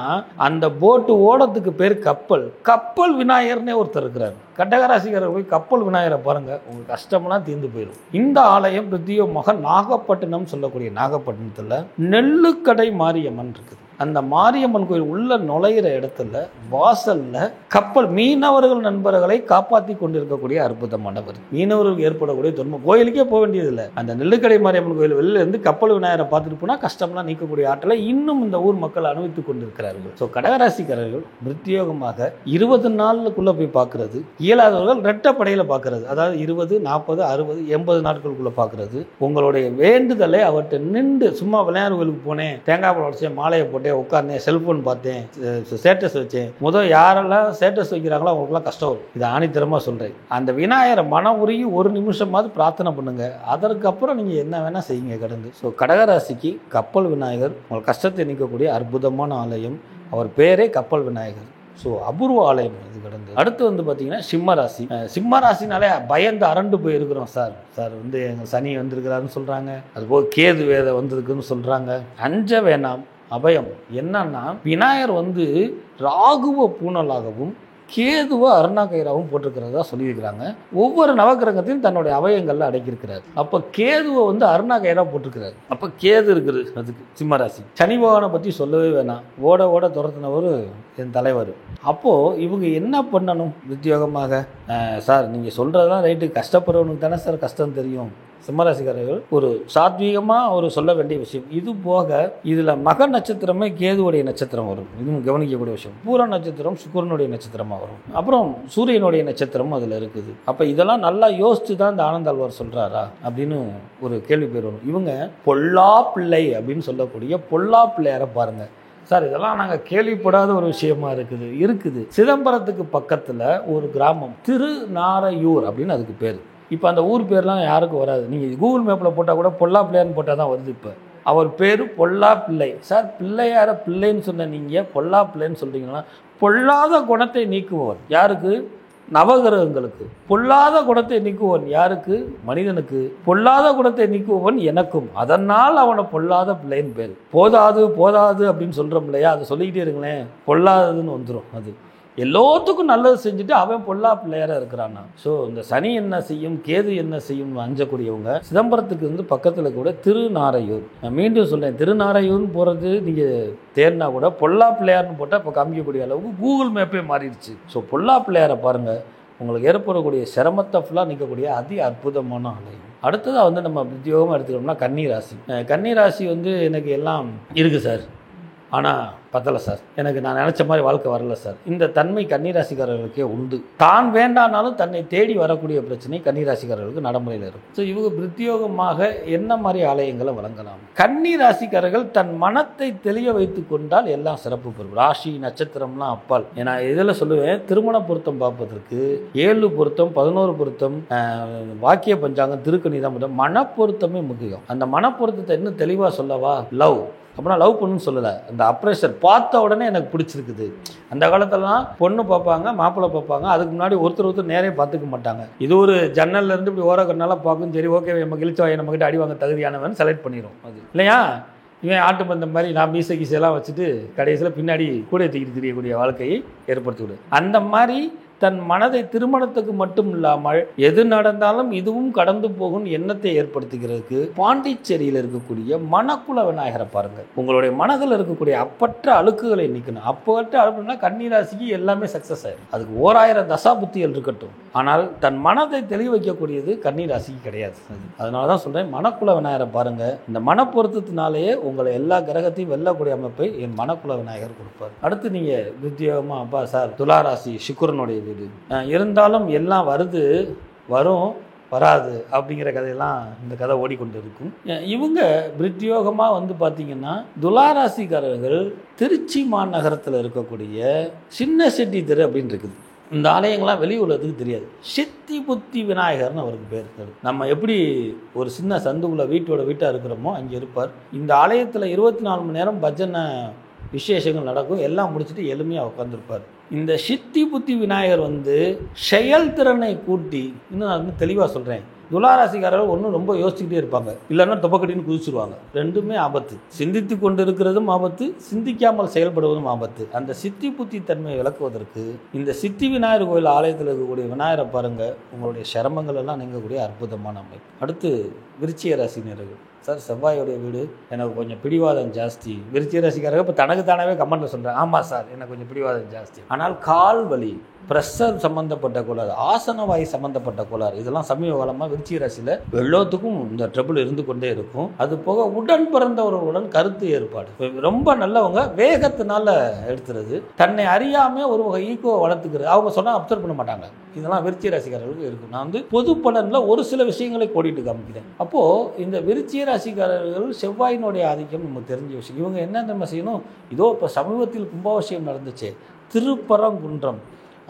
அந்த போட்டு ஓடத்துக்கு பேர் கப்பல். கப்பல் விநாயகர்னே ஒருத்தர் இருக்கிறார். கடகராசிக்காரர் போய் கப்பல் விநாயகரை பாருங்க, உங்க கஷ்டம்லாம் தீர்ந்து போயிடும். இந்த ஆலயம் பிரத்யோகமாக நாகப்பட்டினம் சொல்லக்கூடிய நாகப்பட்டினத்தில் நெல்லுக்கடை மாரியம்மன் இருக்குது. அந்த மாரியம்மன் கோயில் உள்ள நுழையிற இடத்துல வாசல்ல கப்பல் மீனவர்கள் நண்பர்களை காப்பாற்றி கொண்டிருக்கக்கூடிய அற்புதமானவர். மீனவர்களுக்கு ஏற்படக்கூடிய துன்பம், கோயிலுக்கே போக வேண்டியதில்லை, அந்த நெல்லுக்கடை மாரியம்மன் கோயில் வெளியில இருந்து கப்பல் விநாயகரை பார்த்துட்டு போனா கஷ்டம்லாம் நீக்கக்கூடிய ஆற்றலை இன்னும் இந்த ஊர் மக்கள் அனுபவித்துக் கொண்டிருக்கிறார்கள். ஸோ கடகராசிக்காரர்கள் பிரத்யோகமாக 20 நாளுக்குள்ள போய் பார்க்கறது, இயலாதவர்கள் ரெட்டப்படையில பார்க்கறது, அதாவது 20, 40, 60, 80 நாட்களுக்குள்ள பார்க்கறது. உங்களுடைய வேண்டுதலை அவர்கிட்ட நின்று, சும்மா விநாயகர் கோயிலுக்கு போனேன், தேங்காய் பழம் உடைச்சேன், மாலையை போட்டேன், உட்கார்ந்தேன், செல்போன் பார்த்தேன், ஸ்டேட்டஸ் வச்சேன், முதல் யாரெல்லாம் ஸ்டேட்டஸ் வைக்கிறாங்களோ அவங்களுக்குலாம் கஷ்டம் வரும். இது ஆணித்தரமா சொல்றேன். அந்த விநாயகரை மன உருகி ஒரு நிமிஷமாவது பிரார்த்தனை பண்ணுங்க, அதற்கப்புறம் நீங்க என்ன வேணா செய்யுங்க கடந்து. ஸோ கடகராசிக்கு கப்பல் விநாயகர் உங்கள் கஷ்டத்தை நீக்கக்கூடிய அற்புதமான ஆலயம். அவர் பேரே கப்பல் விநாயகர். ஸோ அபூர்வ ஆலயம் இது கடந்து. அடுத்து வந்து பார்த்தீங்கன்னா சிம்மராசி. சிம்மராசினாலே பயந்து அரண்டு போய் இருக்கிறோம். சார் வந்து எங்கள் சனி வந்திருக்கிறாருன்னு சொல்கிறாங்க, அதுபோல் கேது வேதை வந்திருக்குன்னு சொல்கிறாங்க. அஞ்ச வேணாம், அபயம். என்னன்னா விநாயகர் வந்து ராகுவ பூனலாகவும் கேதுவ அருணாக்கயிறாவும் போட்டிருக்கிறதா சொல்லியிருக்கிறாங்க. ஒவ்வொரு நவக்கிரகத்தையும் தன்னுடைய அவயங்கள்ல அடக்கியிருக்கிறார். அப்போ கேதுவை வந்து அருணாக்கயிறா போட்டிருக்கிறார். அப்போ கேது இருக்குது அதுக்கு சிம்மராசி. சனி பகவானை பற்றி சொல்லவே வேணாம், ஓட ஓட துரத்தினவர் என் தலைவர். அப்போது இவங்க என்ன பண்ணணும் பிரத்யோகமாக, சார் நீங்கள் சொல்கிறதெல்லாம் ரைட்டு, கஷ்டப்படுறவனுக்கு தானே சார் கஷ்டம் தெரியும், சிம்மராசிக்காரர்கள் ஒரு சாத்வீகமாக ஒரு சொல்ல வேண்டிய விஷயம். இது போக இதில் மக நட்சத்திரமே கேதுவுடைய நட்சத்திரம் வரும். இதுவும் கவனிக்கக்கூடிய விஷயம். பூர நட்சத்திரம் சுக்கிரனுடைய நட்சத்திரமாக வரும். அப்புறம் சூரியனுடைய நட்சத்திரமும் அதில் இருக்குது. அப்போ இதெல்லாம் நல்லா யோசித்து தான் இந்த ஆனந்தாழ்வார் சொல்கிறாரா அப்படின்னு ஒரு கேள்வி பேர் வரும். இவங்க பொல்லா பிள்ளை அப்படின்னு சொல்லக்கூடிய பொல்லா பிள்ளையாரை பாருங்க சார். இதெல்லாம் நாங்கள் கேள்விப்படாத ஒரு விஷயமா இருக்குது. சிதம்பரத்துக்கு பக்கத்தில் ஒரு கிராமம் திருநாரையூர் அப்படின்னு அதுக்கு பேர். இப்போ அந்த ஊர் பேர்லாம் யாருக்கும் வராது. நீங்கள் கூகுள் மேப்பில் போட்டால் கூட பொல்லா பிள்ளையார்னு போட்டால் தான் வருது. இப்போ அவர் பேர் பொல்லா பிள்ளை. சார் பிள்ளையார பிள்ளைன்னு சொன்ன நீங்கள் பொல்லா பிள்ளைன்னு சொல்கிறீங்கன்னா, பொல்லாத குணத்தை நீக்குபவன் யாருக்கு? நவகிரகங்களுக்கு. பொல்லாத குணத்தை நீக்குவன் யாருக்கு? மனிதனுக்கு. பொல்லாத குணத்தை நீக்குவன் எனக்கும். அதனால் அவனை பொல்லாத பிள்ளைன்னு பேர். போதாது அப்படின்னு சொல்கிறோம் இல்லையா, அதை சொல்லிக்கிட்டே இருங்களேன், பொல்லாததுன்னு வந்துடும். அது எல்லோத்துக்கும் நல்லது செஞ்சுட்டு அவன் பொல்லா பிள்ளையார இருக்கிறான்னா. ஸோ இந்த சனி என்ன செய்யும், கேது என்ன செய்யும் அஞ்சக்கூடியவங்க சிதம்பரத்துக்கு பக்கத்தில் கூட திருநாரையூர். நான் மீண்டும் சொல்கிறேன், திருநாரையூர்னு போகிறது நீங்கள் தேர்னா கூட பொல்லா பிள்ளையார்னு போட்டால் இப்போ காமிக்கக்கூடிய அளவுக்கு கூகுள் மேப்பே மாறிடுச்சு. ஸோ பொல்லா பிள்ளையாரை பாருங்கள், உங்களுக்கு ஏற்படக்கூடிய சிரமத்தை ஃபுல்லாக நிற்கக்கூடிய அதி அற்புதமான ஆலயம். அடுத்ததாக நம்ம உத்தியோகமாக எடுத்துக்கிட்டோம்னா கன்னிராசி. கன்னிராசி எனக்கு எல்லாம் இருக்குது சார், ஆனால் பத்தலை சார், எனக்கு நான் நினச்ச மாதிரி வாழ்க்கை வரல சார். இந்த தன்மை கன்னிராசிக்காரர்களுக்கே உண்டு. தான் வேண்டானாலும் தன்னை தேடி வரக்கூடிய பிரச்சனை கன்னிராசிக்காரர்களுக்கு நடைமுறையில் இருக்கும். ஸோ இவங்க பிரத்யோகமாக என்ன மாதிரி ஆலயங்களை வழங்கலாம்? கன்னிராசிக்காரர்கள் தன் மனத்தை தெளிய வைத்து கொண்டால் எல்லாம் சிறப்பு பெறும். ராசி நட்சத்திரம்லாம் அப்பால். ஏன்னா இதில் சொல்லுவேன், திருமண பொருத்தம் பார்ப்பதற்கு 7 பொருத்தம் 11 பொருத்தம் வாக்கிய பஞ்சாங்கம் திருக்கணி தான் மன பொருத்தமே முக்கியம். அந்த மன பொருத்தத்தை இன்னும் தெளிவாக சொல்லவா, லவ் அப்படின்னா லவ் பொண்ணுன்னு சொல்லலை, அந்த அப்ரேஷர் பார்த்த உடனே எனக்கு பிடிச்சிருக்குது. அந்த காலத்திலலாம் பொண்ணு பார்ப்பாங்க, மாப்பிள்ளை பார்ப்பாங்க, அதுக்கு முன்னாடி ஒருத்தர் நேரே பார்த்துக்க மாட்டாங்க. இது ஒரு ஜன்னல்ல இருந்து இப்படி ஓர கண்ணால பார்க்கும், சரி ஓகே நம்ம கிழிச்சவாய் நம்மகிட்ட அடிவாங்க தகுதியானவன் செலக்ட் பண்ணிடும். அது இல்லையா, இவன் ஆட்டு பந்த மாதிரி நான் மீசை கீசையெல்லாம் வச்சுட்டு கடைசியில் பின்னாடி கூட தூக்கிட்டு தெரியக்கூடிய வாழ்க்கையை ஏற்படுத்தி விடு. அந்த மாதிரி தன் மனதை திருமணத்துக்கு மட்டும் இல்லாமல் எது நடந்தாலும் இதுவும் கடந்து போகும் எண்ணத்தை ஏற்படுத்துகிறதுக்கு பாண்டிச்சேரியில் இருக்கக்கூடிய மணக்குல விநாயகரை பாருங்க. உங்களுடைய மனதில் இருக்கக்கூடிய அப்பற்ற அழுக்குகளை நீக்கணும். அப்பற்ற அழுக்குனா கன்னிராசிக்கு எல்லாமே சக்சஸ் ஆயிடும். அதுக்கு 1000 தசாபுத்திகள் இருக்கட்டும், ஆனால் தன் மனதை தெளிய வைக்கக்கூடியது கன்னிராசிக்கு கிடையாது. அதனால தான் சொல்றேன், மணக்குல விநாயகரை பாருங்க. இந்த மன பொருத்தத்தினாலேயே உங்களை எல்லா கிரகத்தையும் வெல்லக்கூடிய அமைப்பை என் மணக்குல விநாயகர் கொடுப்பார். அடுத்து நீங்க வித்தியோகமா அப்பா சார் துளாராசி சுக்கிரனுடைய வீடு இருந்தாலும் எல்லாம் வரும் வராது அப்படிங்கிற கதையெல்லாம் இந்த கதை ஓடிக்கொண்டு இருக்கும். இவங்க பிரத்யோகமாக பார்த்தீங்கன்னா துளாராசிக்காரர்கள் திருச்சி மாநகரத்தில் இருக்கக்கூடிய சின்ன செட்டி தெரு அப்படின்னு இருக்குது. இந்த ஆலயங்கள்லாம் வெளி உலகத்துக்கு தெரியாது. சித்தி புத்தி விநாயகர்னு அவருக்கு பேர். நம்ம எப்படி ஒரு சின்ன சந்துக்குள்ள வீட்டாக இருக்கிறோமோ அங்கே இருப்பார். இந்த ஆலயத்தில் 24 மணி நேரம் பஜனை விசேஷங்கள் நடக்கும். எல்லாம் முடிச்சுட்டு எளிமையாக உட்காந்துருப்பார். இந்த சித்தி புத்தி விநாயகர் செயல்திறனை கூட்டி, இன்னும் நான் தெளிவாக சொல்கிறேன், துளாராசிக்காரர்கள் ஒன்றும் ரொம்ப யோசிச்சுக்கிட்டே இருப்பாங்க, இல்லைன்னா தொப்பக்கட்டின்னு குதிச்சுருவாங்க. ரெண்டுமே ஆபத்து. சிந்தித்து கொண்டு இருக்கிறதும் ஆபத்து, சிந்திக்காமல் செயல்படுவதும் ஆபத்து. அந்த சித்தி புத்தி தன்மையை விளக்குவதற்கு இந்த சித்தி விநாயகர் கோயில் ஆலயத்தில் இருக்கக்கூடிய விநாயகரை பாருங்க, உங்களுடைய சிரமங்கள் எல்லாம் நீங்கக்கூடிய அற்புதமான அமைப்பு. அடுத்து விருச்சிக ராசினியர்கள். சார் செவ்வாயோடைய வீடு எனக்கு கொஞ்சம் பிடிவாதம் ஜாஸ்தி. விருச்சிக ராசிக்காரர்கள் இப்போ தனக்கு தானவே கமெண்ட்டில் சொல்கிறேன், ஆமாம் சார் எனக்கு கொஞ்சம் பிடிவாதம் ஜாஸ்தி. ஆனால் கால் வலி, ப்ரெஷர் சம்மந்தப்பட்ட கோளாறு, ஆசனவாய் சம்மந்தப்பட்ட கோளாறு, இதெல்லாம் சமீப காலமாக விருச்சிக ராசியில் எல்லோத்துக்கும் இந்த ட்ரபிள் இருந்து கொண்டே இருக்கும். அது போக உடன் பிறந்தவர்களுடன் கருத்து ஏற்பாடு, ரொம்ப நல்லவங்க வேகத்தினால எடுத்துறது, தன்னை அறியாமல் ஒரு வகை ஈகோ வளர்த்துக்கிறது, அவங்க சொன்னால் அப்சர்வ் பண்ண மாட்டாங்க. இதெல்லாம் விருச்சிக ராசிக்காரர்களுக்கு இருக்கும். நான் பொது பலனில் ஒரு சில விஷயங்களை கோடிட்டு காமிக்கிறேன். அப்போது இந்த விருச்சிக ராசிக்காரர்கள் செவ்வாயினுடைய ஆதிக்கம் நமக்கு தெரிஞ்ச விஷயம். இவங்க என்ன நம்ம செய்யணும், இதோ இப்போ சமீபத்தில் கும்பாபிஷேகம் நடந்துச்சு திருப்பரங்குன்றம்.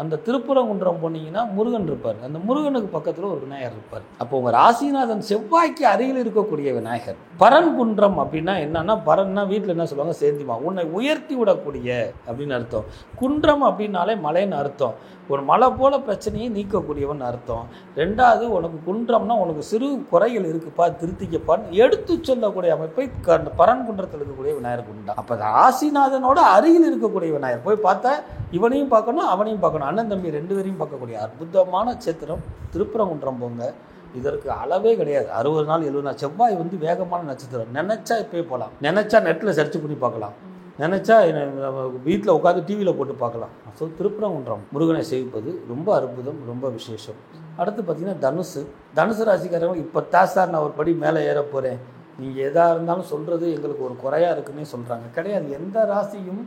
அந்த திருப்பரங்குன்றம் போனீங்கன்னா முருகன் இருப்பார். அந்த முருகனுக்கு பக்கத்தில் ஒரு விநாயகர் இருப்பார். அப்போ உங்கள் ராசிநாதன் செவ்வாய்க்கு அருகில் இருக்கக்கூடிய விநாயகர். பரன்குன்றம் அப்படின்னா என்னன்னா, பரன்னா வீட்டில் என்ன சொல்லுவாங்க, சேந்திமா, உன்னை உயர்த்தி விடக்கூடிய அப்படின்னு அர்த்தம். குன்றம் அப்படின்னாலே மலைன்னு அர்த்தம். ஒரு மலை போல பிரச்சனையை நீக்கக்கூடியவன் அர்த்தம். ரெண்டாவது, உனக்கு குன்றம்னா உனக்கு சிறு குறைகள் இருக்குப்பா, திருத்திக்கப்பான்னு எடுத்து சொல்லக்கூடிய அமைப்பை பரன்குன்றத்தில் இருக்கக்கூடிய விநாயகர் குண்டா. அப்போ ராசிநாதனோட அருகில் இருக்கக்கூடிய விநாயகர் போய் பார்த்தா இவனையும் பார்க்கணும் அவனையும் பார்க்கணும், அண்ணன் தம்பி 2 பேரையும் பார்க்கக்கூடிய அற்புதமான நட்சத்திரம் திருப்பரங்குன்றம். போங்க, இதற்கு அளவே கிடையாது. 60 நாள் 70 நாள். செவ்வாய் வேகமான நட்சத்திரம். நினைச்சா இப்போயே போகலாம், நினைச்சா நெட்டில் சர்ச் பண்ணி பார்க்கலாம், நினைச்சா வீட்டில் உட்காந்து டிவியில் போட்டு பார்க்கலாம். ஸோ திருப்பரங்குன்றம் முருகனை சேவிப்பது ரொம்ப அற்புதம், ரொம்ப விசேஷம். அடுத்து பார்த்திங்கன்னா தனுசு ராசிக்காரங்க இப்போ சார் நான் ஒரு படி மேலே ஏற போகிறேன், நீங்கள் எதாக இருந்தாலும் சொல்கிறது எங்களுக்கு ஒரு குறையாக இருக்குன்னே சொல்கிறாங்க. கிடையாது. எந்த ராசியும்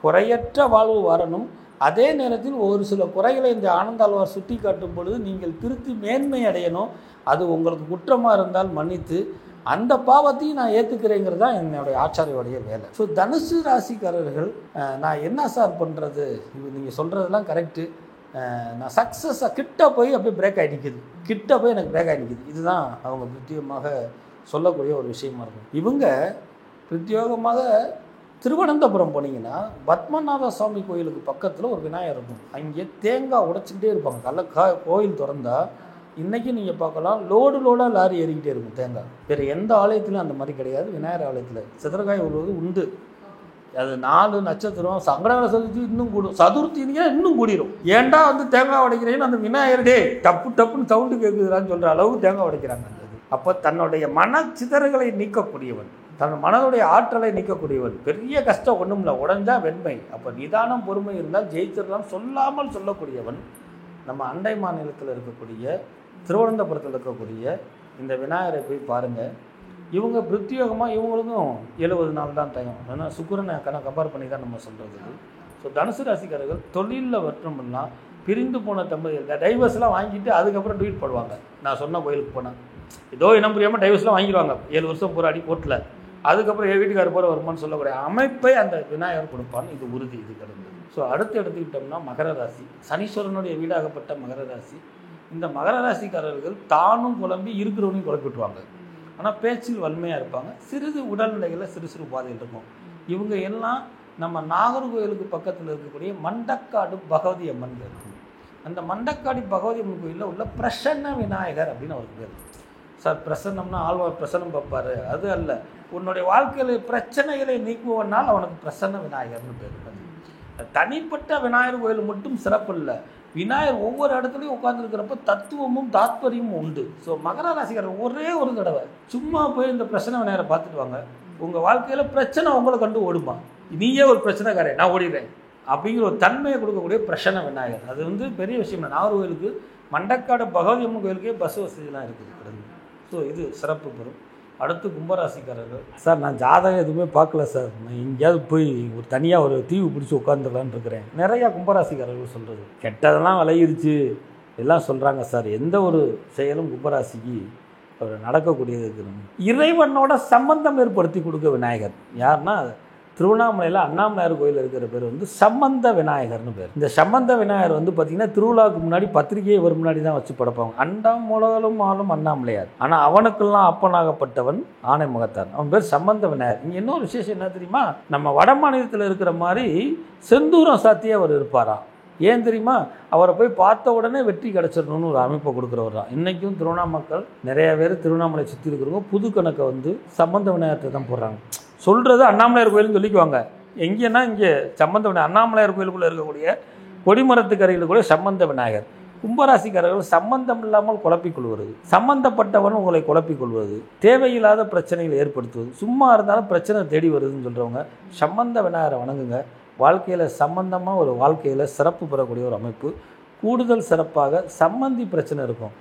குறையற்ற வாழ்வு வரணும். அதே நேரத்தில் ஒரு சில குறைகளை இந்த ஆனந்தாழ்வார் சுட்டி காட்டும் பொழுது நீங்கள் திருத்தி மேன்மை அடையணும். அது உங்களுக்கு குற்றமாக இருந்தால் மன்னித்து அந்த பாவத்தையும் நான் ஏற்றுக்கிறேங்கிறது தான் என்னுடைய ஆச்சாரியோடைய வேலை. ஸோ தனுசு ராசிக்காரர்கள் நான் என்ன சார் பண்ணுறது, நீங்கள் சொல்கிறதெல்லாம் கரெக்டு, நான் சக்ஸஸாக கிட்ட போய் அப்படியே பிரேக் ஆகி நிற்கிது, கிட்ட போய் எனக்கு பிரேக் ஆகி நிற்கிது. இதுதான் அவங்க பிரத்யேகமாக சொல்லக்கூடிய ஒரு விஷயமா இருக்கும். இவங்க பிரத்யேகமாக திருவனந்தபுரம் போனீங்கன்னா பத்மநாத சுவாமி கோயிலுக்கு பக்கத்தில் ஒரு விநாயகர் இருக்கும். அங்கே தேங்காய் உடைச்சிக்கிட்டே இருப்பாங்க. கோயில் திறந்தா இன்றைக்கி நீங்கள் பார்க்கலாம், லோடாக லாரி ஏறிக்கிட்டே இருக்கும் தேங்காய். வேறு எந்த ஆலயத்திலும் அந்த மாதிரி கிடையாது. விநாயகர் ஆலயத்தில் சிதறக்காய் வருவது உண்டு. அது 4 நட்சத்திரம் சங்கடகர சதுர்த்தி இன்னும் கூடும், சதுர்த்தினியா இன்னும் கூடிடும். ஏன்டா வந்து தேங்காய் உடைக்கிறேன்னு அந்த விநாயகர்டே டப்புன்னு சவுண்டு கேட்குதுறான்னு சொல்கிற அளவுக்கு தேங்காய் உடைக்கிறாங்க. அப்போ தன்னுடைய மனச்சிதறுகளை நீக்கக்கூடியவன், தன் மனதுடைய ஆற்றலை நீக்கக்கூடியவன். பெரிய கஷ்டம் ஒன்றும் இல்லை, உடஞ்சா வெண்மை. அப்போ நிதானம் பொறுமை இருந்தால் ஜெயிச்சிடலாம் சொல்லாமல் சொல்லக்கூடியவன். நம்ம அண்டை மாநிலத்தில் இருக்கக்கூடிய திருவனந்தபுரத்தில் இருக்கக்கூடிய இந்த விநாயகரை போய் பாருங்கள். இவங்க பிரத்யேகமாக இவங்களுக்கும் 70 நாள் தான் டைம். ஏன்னா சுக்கிரனை கம்பேர் பண்ணி தான் நம்ம சொல்கிறது. ஸோ தனுசு ராசிக்காரர்கள் தொழிலில் வற்றமெல்லாம் பிரிந்து போன தம்பதிகள் டைவர்ஸ்லாம் வாங்கிட்டு அதுக்கப்புறம் ட்வீட் போடுவாங்க. நான் சொன்ன கோயிலுக்கு போனேன், ஏதோ இனம் புரியாமல் டைவர்ஸ்லாம் வாங்கிடுவாங்க. 7 வருஷம் போராடி கோர்ட்டில். அதுக்கப்புறம் என் வீட்டுக்காரர் போகிற வருமானு சொல்லக்கூடிய அமைப்பை அந்த விநாயகர் கொடுப்பான்னு இது உறுதி. இது கிடந்தது. ஸோ அடுத்து எடுத்துக்கிட்டோம்னா மகர ராசி, சனீஸ்வரனுடைய வீடாகப்பட்ட மகர ராசி. இந்த மகர ராசிக்காரர்கள் தானும் குழம்பி இருக்கிறவனையும் குழப்பிட்டுருவாங்க. ஆனால் பேச்சில் வலிமையாக இருப்பாங்க. சிறிது உடல்நிலைகளில் சிறு பாதைகள் இருக்கும். இவங்க எல்லாம் நம்ம நாகர்கோயிலுக்கு பக்கத்தில் இருக்கக்கூடிய மண்டக்காடு பகவதி அம்மன் இருக்கும். அந்த மண்டக்காடு பகவதி அம்மன் கோயிலில் உள்ள பிரசன்ன விநாயகர் அப்படின்னு அவருக்கு பேர். சார் பிரசன்னம்னா ஆழ்வார் பிரசன்னம் பார்ப்பார், அது அல்ல. உன்னுடைய வாழ்க்கையில் பிரச்சனைகளை நீக்குவனால் அவனுக்கு பிரசன்ன விநாயகர்னு பேர். தனிப்பட்ட விநாயகர் கோயில் மட்டும் சிறப்பு இல்லை, விநாயகர் ஒவ்வொரு இடத்துலையும் உட்காந்துருக்கிறப்ப தத்துவமும் தாத்பரியமும் உண்டு. ஸோ மகர ராசிக்காரர் ஒரே ஒரு தடவை சும்மா போய் இந்த பிரச்சனை விநாயகரை பார்த்துட்டு வாங்க. உங்கள் வாழ்க்கையில் பிரச்சனை உங்களை கண்டு ஓடுமா, நீயே ஒரு பிரச்சனைக்காரே நான் ஓடிடுறேன் அப்படிங்கிற ஒரு தன்மையை கொடுக்கக்கூடிய பிரசன்ன விநாயகர். அது வந்து பெரிய விஷயம். நாகர்கோயிலுக்கு மண்டக்காடு பகவதி அம்மன் கோயிலுக்கே பஸ் வசதிலாம் இருக்குது. ஸோ இது சிறப்பு பெறும். அடுத்து கும்பராசிக்காரர்கள். சார் நான் ஜாதகம் எதுவுமே பார்க்கல சார், நான் எங்கேயாவது போய் ஒரு தனியாக ஒரு தீவு பிடிச்சி உட்காந்துடலான்னு இருக்கிறேன். நிறையா கும்பராசிக்காரர்கள் சொல்கிறது கெட்டதெல்லாம் விளையிருச்சு எல்லாம் சொல்கிறாங்க சார். எந்த ஒரு செயலும் கும்பராசிக்கு நடக்கக்கூடியது இருக்குது. இறைவனோட சம்பந்தம் ஏற்படுத்தி கொடுக்க விநாயகர் யாருன்னா திருவண்ணாமலையில் அண்ணாமலையார் கோயில் இருக்கிற பேர் வந்து சம்பந்த விநாயகர்னு பேர். இந்த சம்பந்த விநாயகர் வந்து பார்த்திங்கன்னா திருவிழாவுக்கு முன்னாடி பத்திரிகையை இவர் முன்னாடி தான் வச்சு படைப்பாங்க. அண்டம் உலகலும் ஆளும் அண்ணாமலையார், ஆனால் அவனுக்கெல்லாம் அப்பனாகப்பட்டவன் ஆணை முகத்தான். அவன் பேர் சம்பந்த விநாயகர். இங்கே இன்னொரு விசேஷம் என்ன தெரியுமா, நம்ம வட மாநிலத்தில் இருக்கிற மாதிரி செந்தூரம் சாத்தியே அவர் இருப்பாராம். ஏன் தெரியுமா, அவரை போய் பார்த்த உடனே வெற்றி கிடச்சிடணும்னு ஒரு அமைப்பை கொடுக்குறவர் தான். இன்றைக்கும் திருவண்ணாமலை மக்கள் நிறைய பேர் திருவண்ணாமலை சுற்றி இருக்கிறவங்க புது கணக்கை வந்து சம்பந்த விநாயகத்தை தான் போடுறாங்க. சொல்கிறது அண்ணாமலையார் கோயில்னு சொல்லிக்குவாங்க. எங்கேன்னா இங்கே சம்பந்த விநாயகர் அண்ணாமலையார் கோயிலுக்குள்ளே இருக்கக்கூடிய கொடிமரத்துக்கரையில் கூட சம்பந்த விநாயகர். கும்பராசிக்காரர்கள் சம்பந்தம் இல்லாமல் குழப்பிக்கொள்வது, சம்பந்தப்பட்டவன் உங்களை குழப்பிக்கொள்வது, தேவையில்லாத பிரச்சனைகளை ஏற்படுத்துவது, சும்மா இருந்தாலும் பிரச்சனை தேடி வருதுன்னு சொல்கிறவங்க சம்பந்த விநாயகரை வணங்குங்க. வாழ்க்கையில் சம்பந்தமாக ஒரு வாழ்க்கையில் சிறப்பு பெறக்கூடிய ஒரு அமைப்பு. கூடுதல் சிறப்பாக சம்பந்தி பிரச்சனை இருக்கும்.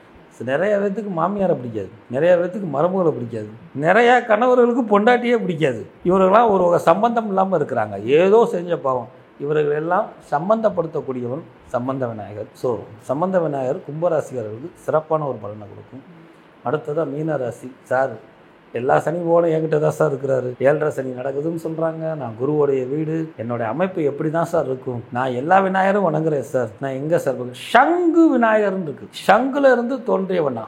நிறைய பேர்த்துக்கு மாமியாரை பிடிக்காது, நிறைய பேர்த்துக்கு மருமகளை பிடிக்காது, நிறையா கணவர்களுக்கு பொண்டாட்டியே பிடிக்காது. இவர்களெல்லாம் ஒரு சம்பந்தம் இல்லாமல் இருக்கிறாங்க, ஏதோ செஞ்ச பாவம். இவர்கள் எல்லாம் சம்பந்தப்படுத்தக்கூடியவன் சம்பந்த விநாயகர். ஸோ சம்பந்த விநாயகர் கும்பராசிக்காரர்களுக்கு சிறப்பான ஒரு பலனை கொடுக்கும். அடுத்ததாக மீனராசி. சார் எல்லா சனி போல என்கிட்ட தான் சார் இருக்கிறாரு, 7.5 சனி நடக்குதுன்னு சொல்கிறாங்க. நான் குருவோடைய வீடு, என்னுடைய அமைப்பு எப்படி தான் சார் இருக்கும், நான் எல்லா விநாயகரும் வணங்குறேன் சார். நான் எங்கே சார் சங்கு விநாயகர்னு இருக்கு, சங்குல இருந்து தோன்றியவனா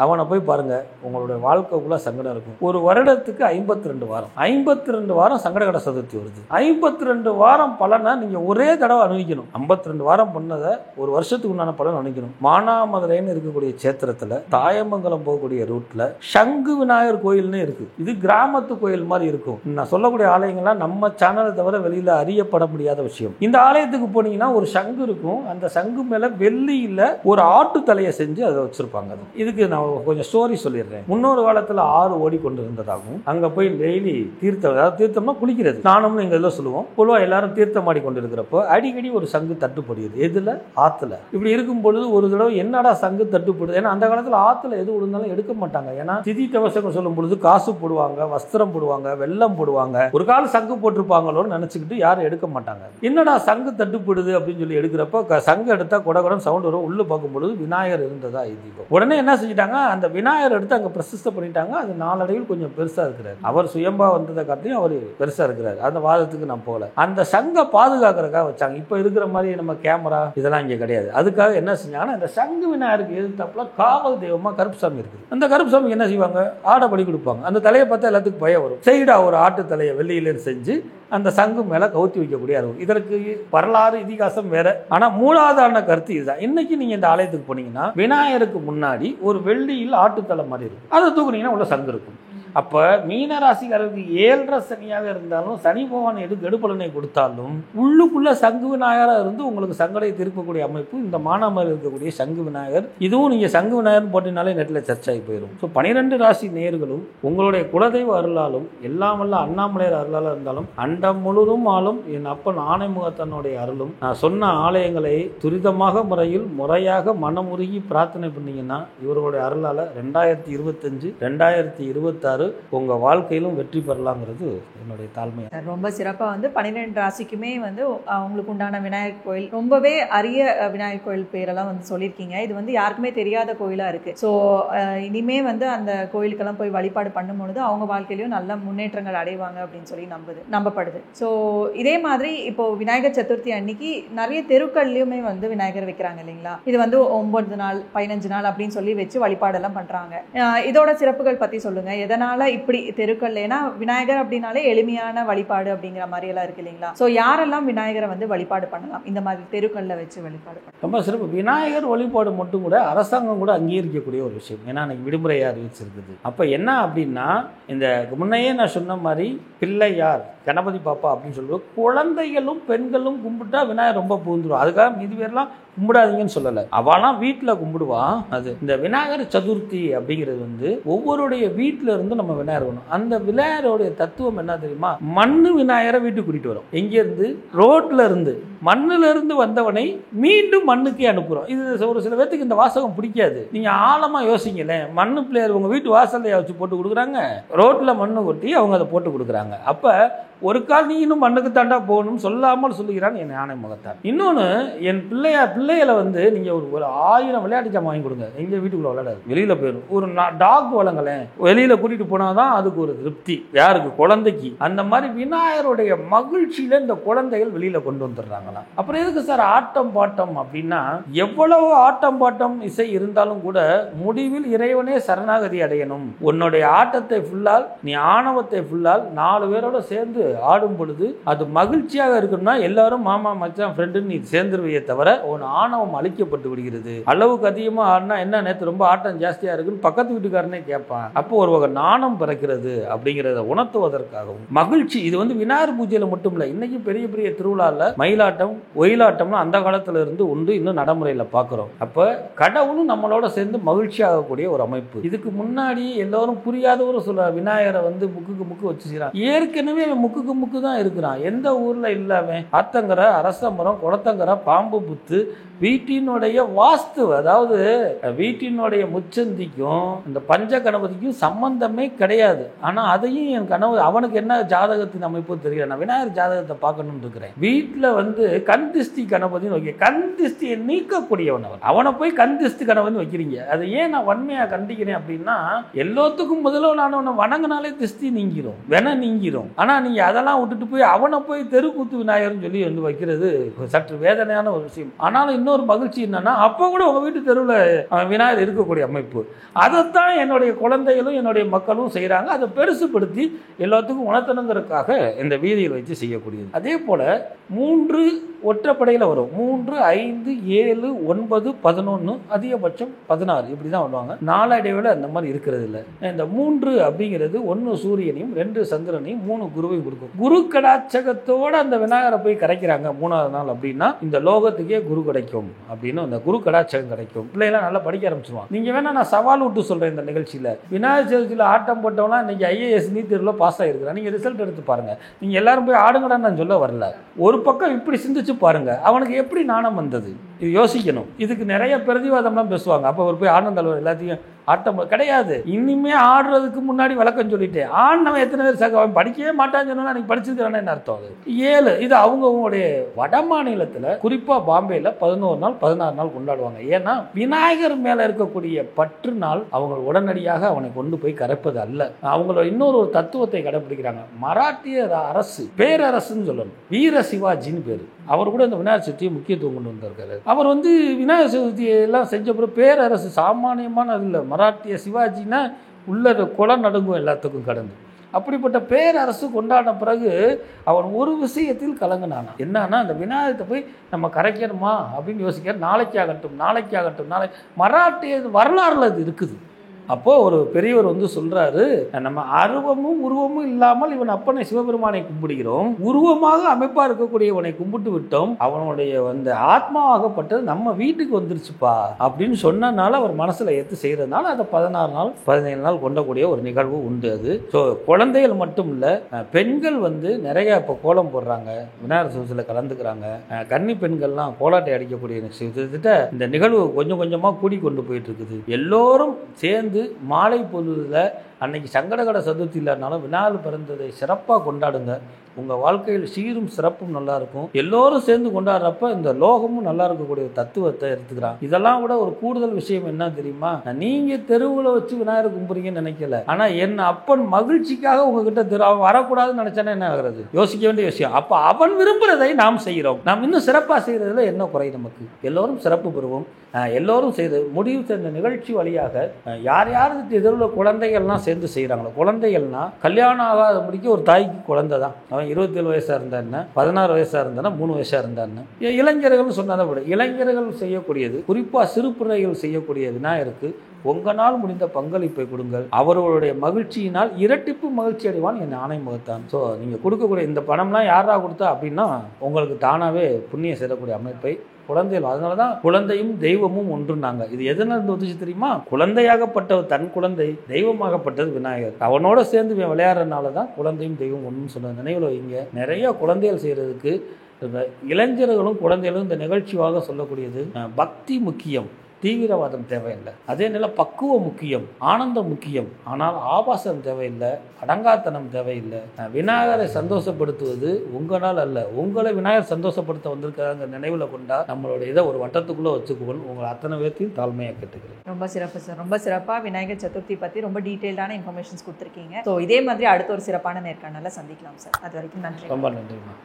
அவனை போய் பாருங்க. உங்களுடைய வாழ்க்கைக்குள்ள சங்கடம் இருக்கும். ஒரு வருடத்துக்கு 52 வாரம், 52 வாரம் சங்கடகட சதுர்த்தி வருது. 52 வாரம் பலனை நீங்கள் ஒரே தடவை அனுபவிக்கணும். 52 வாரம் பண்ணதை ஒரு வருஷத்துக்கு உண்டான பலன் அனுபவிக்கணும். மானாமதுரைன்னு இருக்கக்கூடிய சேத்திரத்தில் தாயமங்கலம் போகக்கூடிய ரூட்டில் சங்கு விநாயகர் கோயில் கோயில்னு இருக்கு. இது கிராமத்து கோயில் மாதிரி இருக்கும். நான் சொல்லக்கூடிய ஆலயங்கள்லாம் நம்ம சேனலை தவிர வெளியில அறியப்பட முடியாத விஷயம். இந்த ஆலயத்துக்கு போனீங்கன்னா ஒரு சங்கு இருக்கும். அந்த சங்கு மேல வெள்ளியில ஒரு ஆட்டு தலையை செஞ்சு அதை வச்சிருப்பாங்க. இதுக்கு நான் கொஞ்சம் ஸ்டோரி சொல்லிடுறேன். முன்னொரு காலத்துல ஆறு ஓடிக்கொண்டு இருந்ததாகவும் அங்க போய் டெய்லி தீர்த்தம், அதாவது தீர்த்தம்னா குளிக்கிறது, ஸ்நானம்னு எங்க இதெல்லாம் சொல்லுவோம். பொதுவாக எல்லாரும் தீர்த்தம் ஆடிக்கொண்டு இருக்கிறப்போ அடிக்கடி ஒரு சங்கு தட்டுப்படுது. எதுல? ஆத்துல. இப்படி இருக்கும் பொழுது ஒரு தடவை என்னடா சங்கு தட்டுப்படுது, ஏன்னா அந்த காலத்துல ஆத்துல எது விழுந்தாலும் எடுக்க மாட்டாங்க. ஏன்னா திதி தவசம் சொல்லும் பொழுது காசு போடுவாங்க, வஸ்திரம் போடுவாங்க, வெள்ளம் போடுவாங்க. ஒரு கால சங்கு போட்டிருப்பாங்களோன்னு நினைச்சுக்கிட்டு யாரும் எடுக்க மாட்டாங்க. என்னடா சங்கு தட்டுப்படுது அப்படின்னு சொல்லி எடுக்கிறப்ப சங்கு எடுத்தா கொடகொடன் சவுண்ட் வரும். உள்ள பார்க்கும் பொழுது விநாயகர் இருந்ததா ஐதீகம். உடனே என்ன செஞ்சிட்டாங்க, அந்த விநாயகர் எடுத்து அங்க பிரசித்த பண்ணிட்டாங்க. அது நாளடைவில் கொஞ்சம் பெருசா இருக்கிறார். அவர் சுயம்பா வந்ததை காட்டியும் அவர் பெருசா இருக்கிறார். அந்த வாதத்துக்கு நான் போல. அந்த சங்கை பாதுகாக்கிறதுக்காக வச்சாங்க. இப்ப இருக்கிற மாதிரி நம்ம கேமரா இதெல்லாம் இங்க கிடையாது. அதுக்காக என்ன செஞ்சாங்கன்னா, இந்த சங்கு விநாயகருக்கு எதிர்த்தாப்புல காவல் தெய்வமா கருப்புசாமி இருக்குது. அந்த கருப்புசாமிக்கு என்ன செய்வாங்க, ஆடை பலி கொடுப்பாங்க. அந்த தலையை பார்த்தா எல்லாத்துக்கும் பயம் வரும். செய்டா ஒரு ஆட்டு தலையை வெள்ளியில செஞ்சு அந்த சங்கு மேல கவுத்தி வைக்கக்கூடிய இருக்கும். இதற்கு வரலாறு இதிகாசம் வேற. ஆனா மூலாதார கருத்து இதுதான். இன்னைக்கு நீங்க இந்த ஆலயத்துக்கு போனீங்கன்னா விநாயகருக்கு முன்னாடி ஒரு வெள்ளியில் ஆட்டுத்தலை மாதிரி இருக்கும். அதை தூக்குனீங்கன்னா உள்ள சங்கு இருக்கும். அப்ப மீன ராசிக்காரருக்கு 7.5 சனியாக இருந்தாலும் சனி பகவான் எடுப்பலனை கொடுத்தாலும் உள்ளுக்குள்ள சங்கு விநாயகராக இருந்து உங்களுக்கு சங்கடை திருப்பக்கூடிய அமைப்பு இந்த மானாமரில் இருக்கக்கூடிய சங்கு விநாயகர். இதுவும் நீங்க சங்கு விநாயகர் போட்டினாலே நெட்ல சர்ச் ஆகி போயிடும். ஸோ 12 ராசி நேயர்களும் உங்களுடைய குலதெய்வ அருளாலும் எல்லாம் வல்ல அண்ணாமலையார் அருளால இருந்தாலும் அண்டம் முழுதும் ஆளும் என் அப்பன் ஆணைமுகத்தனுடைய அருளும் நான் சொன்ன ஆலயங்களை துரிதமாக முறையாக மனமுருகி பிரார்த்தனை பண்ணீங்கன்னா இவர்களுடைய அருளால 2025 2026 உங்க வாழ்க்கையிலும் வெற்றி பெறலாங்கிறது என்னுடைய தாழ்மை. ரொம்ப சிறப்பா 12 ராசிக்குமே அவங்களுக்கு உண்டான விநாயகர் கோயில், ரொம்பவே அரிய விநாயகர் கோயில் பேரெல்லாம் சொல்லியிருக்கீங்க. இது யாருக்குமே தெரியாத கோயிலா இருக்கு. ஸோ இனிமே அந்த கோயிலுக்கெல்லாம் போய் வழிபாடு பண்ணும்பொழுது அவங்க வாழ்க்கையிலையும் நல்ல முன்னேற்றங்கள் அடைவாங்க அப்படின்னு சொல்லி நம்பப்படுது. ஸோ இதே மாதிரி இப்போ விநாயகர் சதுர்த்தி அன்னைக்கு நிறைய தெருக்கள்லயுமே விநாயகர் வைக்கிறாங்க இல்லைங்களா? இது 9 நாள் 15 நாள் அப்படின்னு சொல்லி வச்சு வழிபாடெல்லாம் பண்றாங்க. இதோட சிறப்புகள் பத்தி சொல்லுங்க. எதனால இப்படி தெருக்கள், ஏன்னா விநாயகர் அப்படின்னாலே எளிமையான வழிபாடு அப்படிங்கிற மாதிரி எல்லாம் இருக்கு இல்லைங்களா? சோ யாரெல்லாம் விநாயகரை வழிபாடு பண்ணலாம் இந்த மாதிரி தெருக்கள்ல வச்சு வழிபாடு பண்ணலாம்? ரொம்ப சிறப்பு. விநாயகர் வழிபாடு மட்டும் கூட அரசாங்கம் கூட அங்கீகரிக்கக்கூடிய ஒரு விஷயம். ஏன்னா எனக்கு விடுமுறையா அறிவிச்சிருக்குது. அப்ப என்ன அப்படின்னா, இந்த முன்னையே நான் சொன்ன மாதிரி பிள்ளையார் கணபதி பாப்பா அப்படின்னு சொல்லுவோம். குழந்தைகளும் பெண்களும் கும்பிட்டா விநாயகர் ரொம்ப பூந்துரும். அதுக்காக மீதி பேர்லாம் கும்பிடாதீங்கன்னு சொல்லலை. அவெல்லாம் வீட்டில் கும்பிடுவான். அது இந்த விநாயகர் சதுர்த்தி அப்படிங்கிறது ஒவ்வொருடைய வீட்டில இருந்து நம்ம விநாயகர் வேணும். அந்த விநாயகருடைய தத்துவம் என்ன தெரியுமா? மண்ணு விநாயகரை வீட்டுக்கு கூட்டிட்டு வரும். எங்கேருந்து? ரோட்ல இருந்து, மண்ணுல இருந்து வந்தவனை மீண்டும் மண்ணுக்கே அனுப்புறோம். இது ஒரு சில பேருக்கு இந்த வாசகம் பிடிக்காது. நீங்க ஆழமா யோசிங்களேன். மண்ணு பிள்ளையர் உங்க வீட்டு வாசல்ல வச்சு போட்டு கொடுக்குறாங்க, ரோட்ல மண்ணு கொட்டி அவங்க அதை போட்டு கொடுக்குறாங்க. அப்ப ஒரு கால் நீ இன்னும் மண்ணுக்கு தாண்டா போகணும்னு சொல்லாமல் சொல்லுகிறான் என் யானை முகத்தான். இன்னொன்று, என் பிள்ளைகளை நீங்க ஒரு 1000 விளையாட்டு ஜாமான் வாங்கி கொடுங்க, எங்க வீட்டுக்குள்ள விளையாடாது, வெளியில போயிடும். ஒரு டாக் வளங்களேன், வெளியில கூட்டிட்டு போனாதான் அதுக்கு ஒரு திருப்தி. யாருக்கு? குழந்தைக்கு. அந்த மாதிரி விநாயகருடைய மகிழ்ச்சியில இந்த குழந்தைகள் வெளியில கொண்டு வந்துடுறாங்களா? அப்புறம் எதுக்கு சார் ஆட்டம் பாட்டம் அப்படின்னா, எவ்வளவு ஆட்டம் பாட்டம் இசை இருந்தாலும் கூட முடிவில் இறைவனே சரணாகதி அடையணும். உன்னுடைய ஆட்டத்தை ஃபுல்லால், நீ ஆணவத்தை ஃபுல்லால் 4 பேரோட சேர்ந்து ஆடும் பொழுது அது மகிழ்ச்சியாக இருக்கணும்னா எல்லாரும் மாமா மச்சான் ஃப்ரெண்டுன்னு நீ சேர்ந்துருவையே தவிர உன் ஆணவம் அழிக்கப்பட்டு விடுகிறது. அளவுக்கு அதிகமா ஆடினா என்ன, நேற்று ரொம்ப ஆட்டம் ஜாஸ்தியா இருக்குன்னு பக்கத்து வீட்டுக்காரனே கேட்பான். அப்போ ஒரு வகை நாணம் பிறக்கிறது அப்படிங்கிறத உணர்த்துவதற்காகவும் மகிழ்ச்சி. இது விநாயகர் பூஜையில மட்டும் இல்லை, இன்னைக்கு பெரிய பெரிய திருவிழால மயிலாட்டம் ஒயிலாட்டம்லாம் அந்த காலத்துல இருந்து உண்டு, இன்னும் நடைமுறையில பார்க்கிறோம். அப்ப கடவுளும் நம்மளோட சேர்ந்து மகிழ்ச்சி ஆகக்கூடிய ஒரு அமைப்பு. இதுக்கு முன்னாடி எல்லாரும் புரியாத ஒரு சில விநாயகரை முக்குக்கு முக்கு வச்சு செய்யறான். ஏற்கனவே முக்குக்கு முக்கு தான் இருக்கிறான். எந்த ஊர்ல இல்லாம ஆத்தங்கரை, அரச மரம், குளத்தங்கரை, பாம்பு புத்து, வீட்டினுடைய வாஸ்து, அதாவது வீட்டினுடைய முச்சந்திக்கும் இந்த பஞ்ச கணபதிக்கும் சம்பந்தமே கிடையாது. ஆனா அதையும் என் கனவு, அவனுக்கு என்ன ஜாதகத்தின் அமைப்பு தெரியல, நான் விநாயகர் ஜாதகத்தை பார்க்கணும்னு இருக்கிறேன். வீட்டுல கண் திஷ்டி கணபதினு வைக்க, கண் திஷ்டியை நீக்கக்கூடியவன் அவனை போய் கண் திஷ்டி கணபதினு வைக்கிறீங்க. அதை ஏன் நான் வன்மையா கண்டிக்கிறேன் அப்படின்னா, எல்லாத்துக்கும் முதல்ல நான் அவனை வணங்கினாலே திஷ்டி நீங்கிரும், வென நீங்கிரும். ஆனா நீங்க அதெல்லாம் விட்டுட்டு போய் அவனை போய் தெருக்கூத்து விநாயகர்னு சொல்லி வைக்கிறது சற்று வேதனையான ஒரு விஷயம். ஆனாலும் இன்னொரு மகிழ்ச்சி என்னன்னா, அப்ப கூட உங்க வீட்டு தெருவில் விநாயகர் இருக்கக்கூடிய அமைப்பு. அதைத்தான் என்னுடைய குழந்தைகளும் என்னுடைய மக்களும் மக்களும் செய்கிறாங்க. அதை பெருசுப்படுத்தி எல்லாத்துக்கும் உணர்த்தணுங்கிறதுக்காக இந்த வீதியில் வச்சு செய்யக்கூடியது. அதே போல் 3 ஒற்றைப்படையில் வரும். 3, 5, 7, 9, 11, அதிகபட்சம் 16 இப்படி தான் வருவாங்க. நாளடைவில் அந்த மாதிரி இருக்கிறது இல்லை. இந்த 3 அப்படிங்கிறது 1 சூரியனையும் 2 சந்திரனையும் 3 குருவையும் கொடுக்கும். குரு கடாட்சகத்தோடு அந்த விநாயகரை போய் கரைக்கிறாங்க 3ஆவது நாள் அப்படின்னா இந்த லோகத்துக்கே குரு கிடைக்கும் அப்படின்னு அந்த குரு கடாட்சகம் கிடைக்கும். பிள்ளைலாம் நல்லா படிக்க ஆரம்பிச்சிருவாங்க. நீங்கள் வேணா நான் சவால் விட்டு சொல்கிறேன் இந்த நிகழ்ச்சியில். விநாயகர் சதுர்த்தியில் ஆட்டம் போட்டவங்களாம் இன்னைக்கு IAS நீட் தேர்வில் பாஸ் ஆகிருக்கிறான். நீங்கள் ரிசல்ட் எடுத்து பாருங்கள். நீங்கள் எல்லாரும் போய் ஆடுங்கடான்னு நான் சொல்ல வரல. ஒரு பக்கம் இப்படி சிந்திச்சு பாருங்க, அவனுக்கு எப்படி நாணம் வந்தது இது யோசிக்கணும். இதுக்கு நிறைய பிரதிவாதம்லாம் பேசுவாங்க. அப்போ அவர் போய் ஆனந்த தலைவர் எல்லாத்தையும் ஆட்டம் கிடையாது. இனிமே ஆடுறதுக்கு முன்னாடி விளக்கம் சொல்லிட்டு ஆடினவன் எத்தனை பேர் சார் அவன் படிக்கவே மாட்டான்னு சொன்னா நீங்க படிச்சிருக்கிறான்னு என்ன அர்த்தம்? அது 7 இது அவங்களுடைய வட மாநிலத்தில் குறிப்பா பாம்பேல 11 நாள் 16 நாள் கொண்டாடுவாங்க. ஏன்னா விநாயகர் மேல இருக்கக்கூடிய பற்று நாள் அவங்க உடனடியாக அவனை கொண்டு போய் கரைப்பது அல்ல. அவங்களோட இன்னொரு தத்துவத்தை கடைபிடிக்கிறாங்க. மராட்டிய அரசு பேரரசுன்னு சொல்லணும். வீர சிவாஜின்னு பேரு. அவர் கூட இந்த விநாயகர் சதுர்த்தியை முக்கியத்துவம் கொண்டு வந்திருக்காரு. அவர் விநாயகர் சதுர்த்தியை எல்லாம் செஞ்ச பிறகு பேரரசு சாமானியமான அது இல்லை. மராட்டிய சிவாஜினா உள்ள குளம் நடுங்கும் எல்லாத்துக்கும் கடந்து. அப்படிப்பட்ட பேரரசு கொண்டாடின பிறகு அவன் ஒரு விஷயத்தில் கலங்கினானா. என்னன்னா அந்த விநாயகத்தை போய் நம்ம கரைக்கணுமா அப்படின்னு யோசிக்க நாளைக்கு ஆகட்டும் நாளை மராட்டிய வரலாறுல அது இருக்குது. அப்போது ஒரு பெரியவர் சொல்கிறாரு, நம்ம அருவமும் உருவமும் இல்லாமல் இவன் அப்பனை சிவபெருமானை கும்பிடுகிறோம், உருவமாக அமைப்பாக இருக்கக்கூடியவனை கும்பிட்டு விட்டோம், அவனுடைய ஆத்மாவாகப்பட்டது நம்ம வீட்டுக்கு வந்துருச்சுப்பா அப்படின்னு சொன்னனால அவர் மனசில் ஏற்று செய்கிறதுனால அதை 16 நாள் 17 நாள் கொண்டக்கூடிய ஒரு நிகழ்வு உண்டு. அது ஸோ குழந்தைகள் மட்டும் இல்லை, பெண்கள் நிறைய இப்போ கோலம் போடுறாங்க, விநாயகர் சதுர்த்தியில் கலந்துக்கிறாங்க. கன்னி பெண்கள்லாம் கோலாட்டை அடிக்கக்கூடிய இந்த நிகழ்வு கொஞ்சம் கொஞ்சமாக கூடி கொண்டு போயிட்டு இருக்குது. எல்லோரும் சேர்ந்து மாலை பொழுதுல அன்னைக்கு சங்கடகட சதுர்த்தி இல்லைனாலும் விநாயகர் பிறந்ததை சிறப்பாக கொண்டாடுங்க. உங்கள் வாழ்க்கையில் சீரும் சிறப்பும் நல்லா இருக்கும். எல்லோரும் சேர்ந்து கொண்டாடுறப்ப இந்த லோகமும் நல்லா இருக்கக்கூடிய தத்துவத்தை எடுத்துக்கிறான். இதெல்லாம் விட ஒரு கூடுதல் விஷயம் என்ன தெரியுமா? நீங்கள் தெருவில் வச்சு விநாயகர் கும்பிடுறீங்கன்னு நினைக்கல, ஆனால் என் அப்பன் மகிழ்ச்சிக்காக உங்ககிட்ட அவன் வரக்கூடாதுன்னு நினைச்சானே என்ன ஆகிறது? யோசிக்க வேண்டிய விஷயம். அப்போ அவன் விரும்புகிறதை நாம் செய்கிறோம். நாம் இன்னும் சிறப்பாக செய்கிறதுல என்ன குறை நமக்கு? எல்லோரும் சிறப்பு பெறுவோம். எல்லோரும் செய்து முடிவு செய்த நிகழ்ச்சி வழியாக யார் யாருக்கு எதிரில் குழந்தைகள்லாம் சேர்ந்து செய்கிறாங்களோ, குழந்தைகள்னா கல்யாணம் ஆகாத முடிக்க ஒரு தாய்க்கு குழந்தை தான். அவன் 27 வயசாக இருந்தா என்ன, 16 வயசாக இருந்தானா, 3 வயசாக இருந்தா என்ன. இளைஞர்கள் சொன்னதை விட இளைஞர்கள் செய்யக்கூடியது, குறிப்பாக சிறு பிள்ளைகள் செய்யக்கூடிய விநாயகருக்கு உங்களால் முடிந்த பங்களிப்பை கொடுங்கள். அவர்களுடைய மகிழ்ச்சியினால் இரட்டிப்பு மகிழ்ச்சி அடைவான் என் ஆணை முகத்தான். ஸோ நீங்கள் கொடுக்கக்கூடிய இந்த பணம்லாம் யாரா கொடுத்தா அப்படின்னா உங்களுக்கு தானாகவே புண்ணியம் செய்யக்கூடிய அமைப்பை குழந்தைகள். அதனால தான் குழந்தையும் தெய்வமும் ஒன்றுனாங்க. இது எதுனா இருந்து வந்துச்சு தெரியுமா? குழந்தையாகப்பட்டவர் தன் குழந்தை, தெய்வமாகப்பட்டது விநாயகர். அவனோட சேர்ந்து விளையாடுறதுனால தான் குழந்தையும் தெய்வம் ஒன்றுன்னு சொன்ன நினைவில் வைங்க. நிறைய குழந்தைகள் செய்கிறதுக்கு இளைஞர்களும் குழந்தைகளும் இந்த நிகழ்ச்சியாக சொல்லக்கூடியது பக்தி முக்கியம், தீவிரவாதம் தேவையில்லை. அதே நிலை பக்குவம் முக்கியம், ஆனந்தம் முக்கியம். ஆனால் ஆபாசம் தேவையில்லை, அடங்காத்தனம் தேவையில்லை. விநாயகரை சந்தோஷப்படுத்துவது உங்களால் அல்ல, உங்களை விநாயகர் சந்தோஷப்படுத்த வந்திருக்காங்க நினைவில் கொண்டா நம்மளோட இதை ஒரு வட்டத்துக்குள்ளே வச்சுக்கொள். உங்களை அத்தனை பேர்த்தையும் தாழ்மையாக கேட்டுக்கிறேன். ரொம்ப சிறப்பு சார். ரொம்ப சிறப்பாக விநாயகர் சதுர்த்தி பற்றி ரொம்ப டீட்டெயில்டான இன்ஃபர்மேஷன்ஸ் கொடுத்துருக்கீங்க. ஸோ இதே மாதிரி அடுத்த ஒரு சிறப்பான நேர்காணலை சந்திக்கலாம் சார். அது வரைக்கும் நன்றி. ரொம்ப நன்றிமா.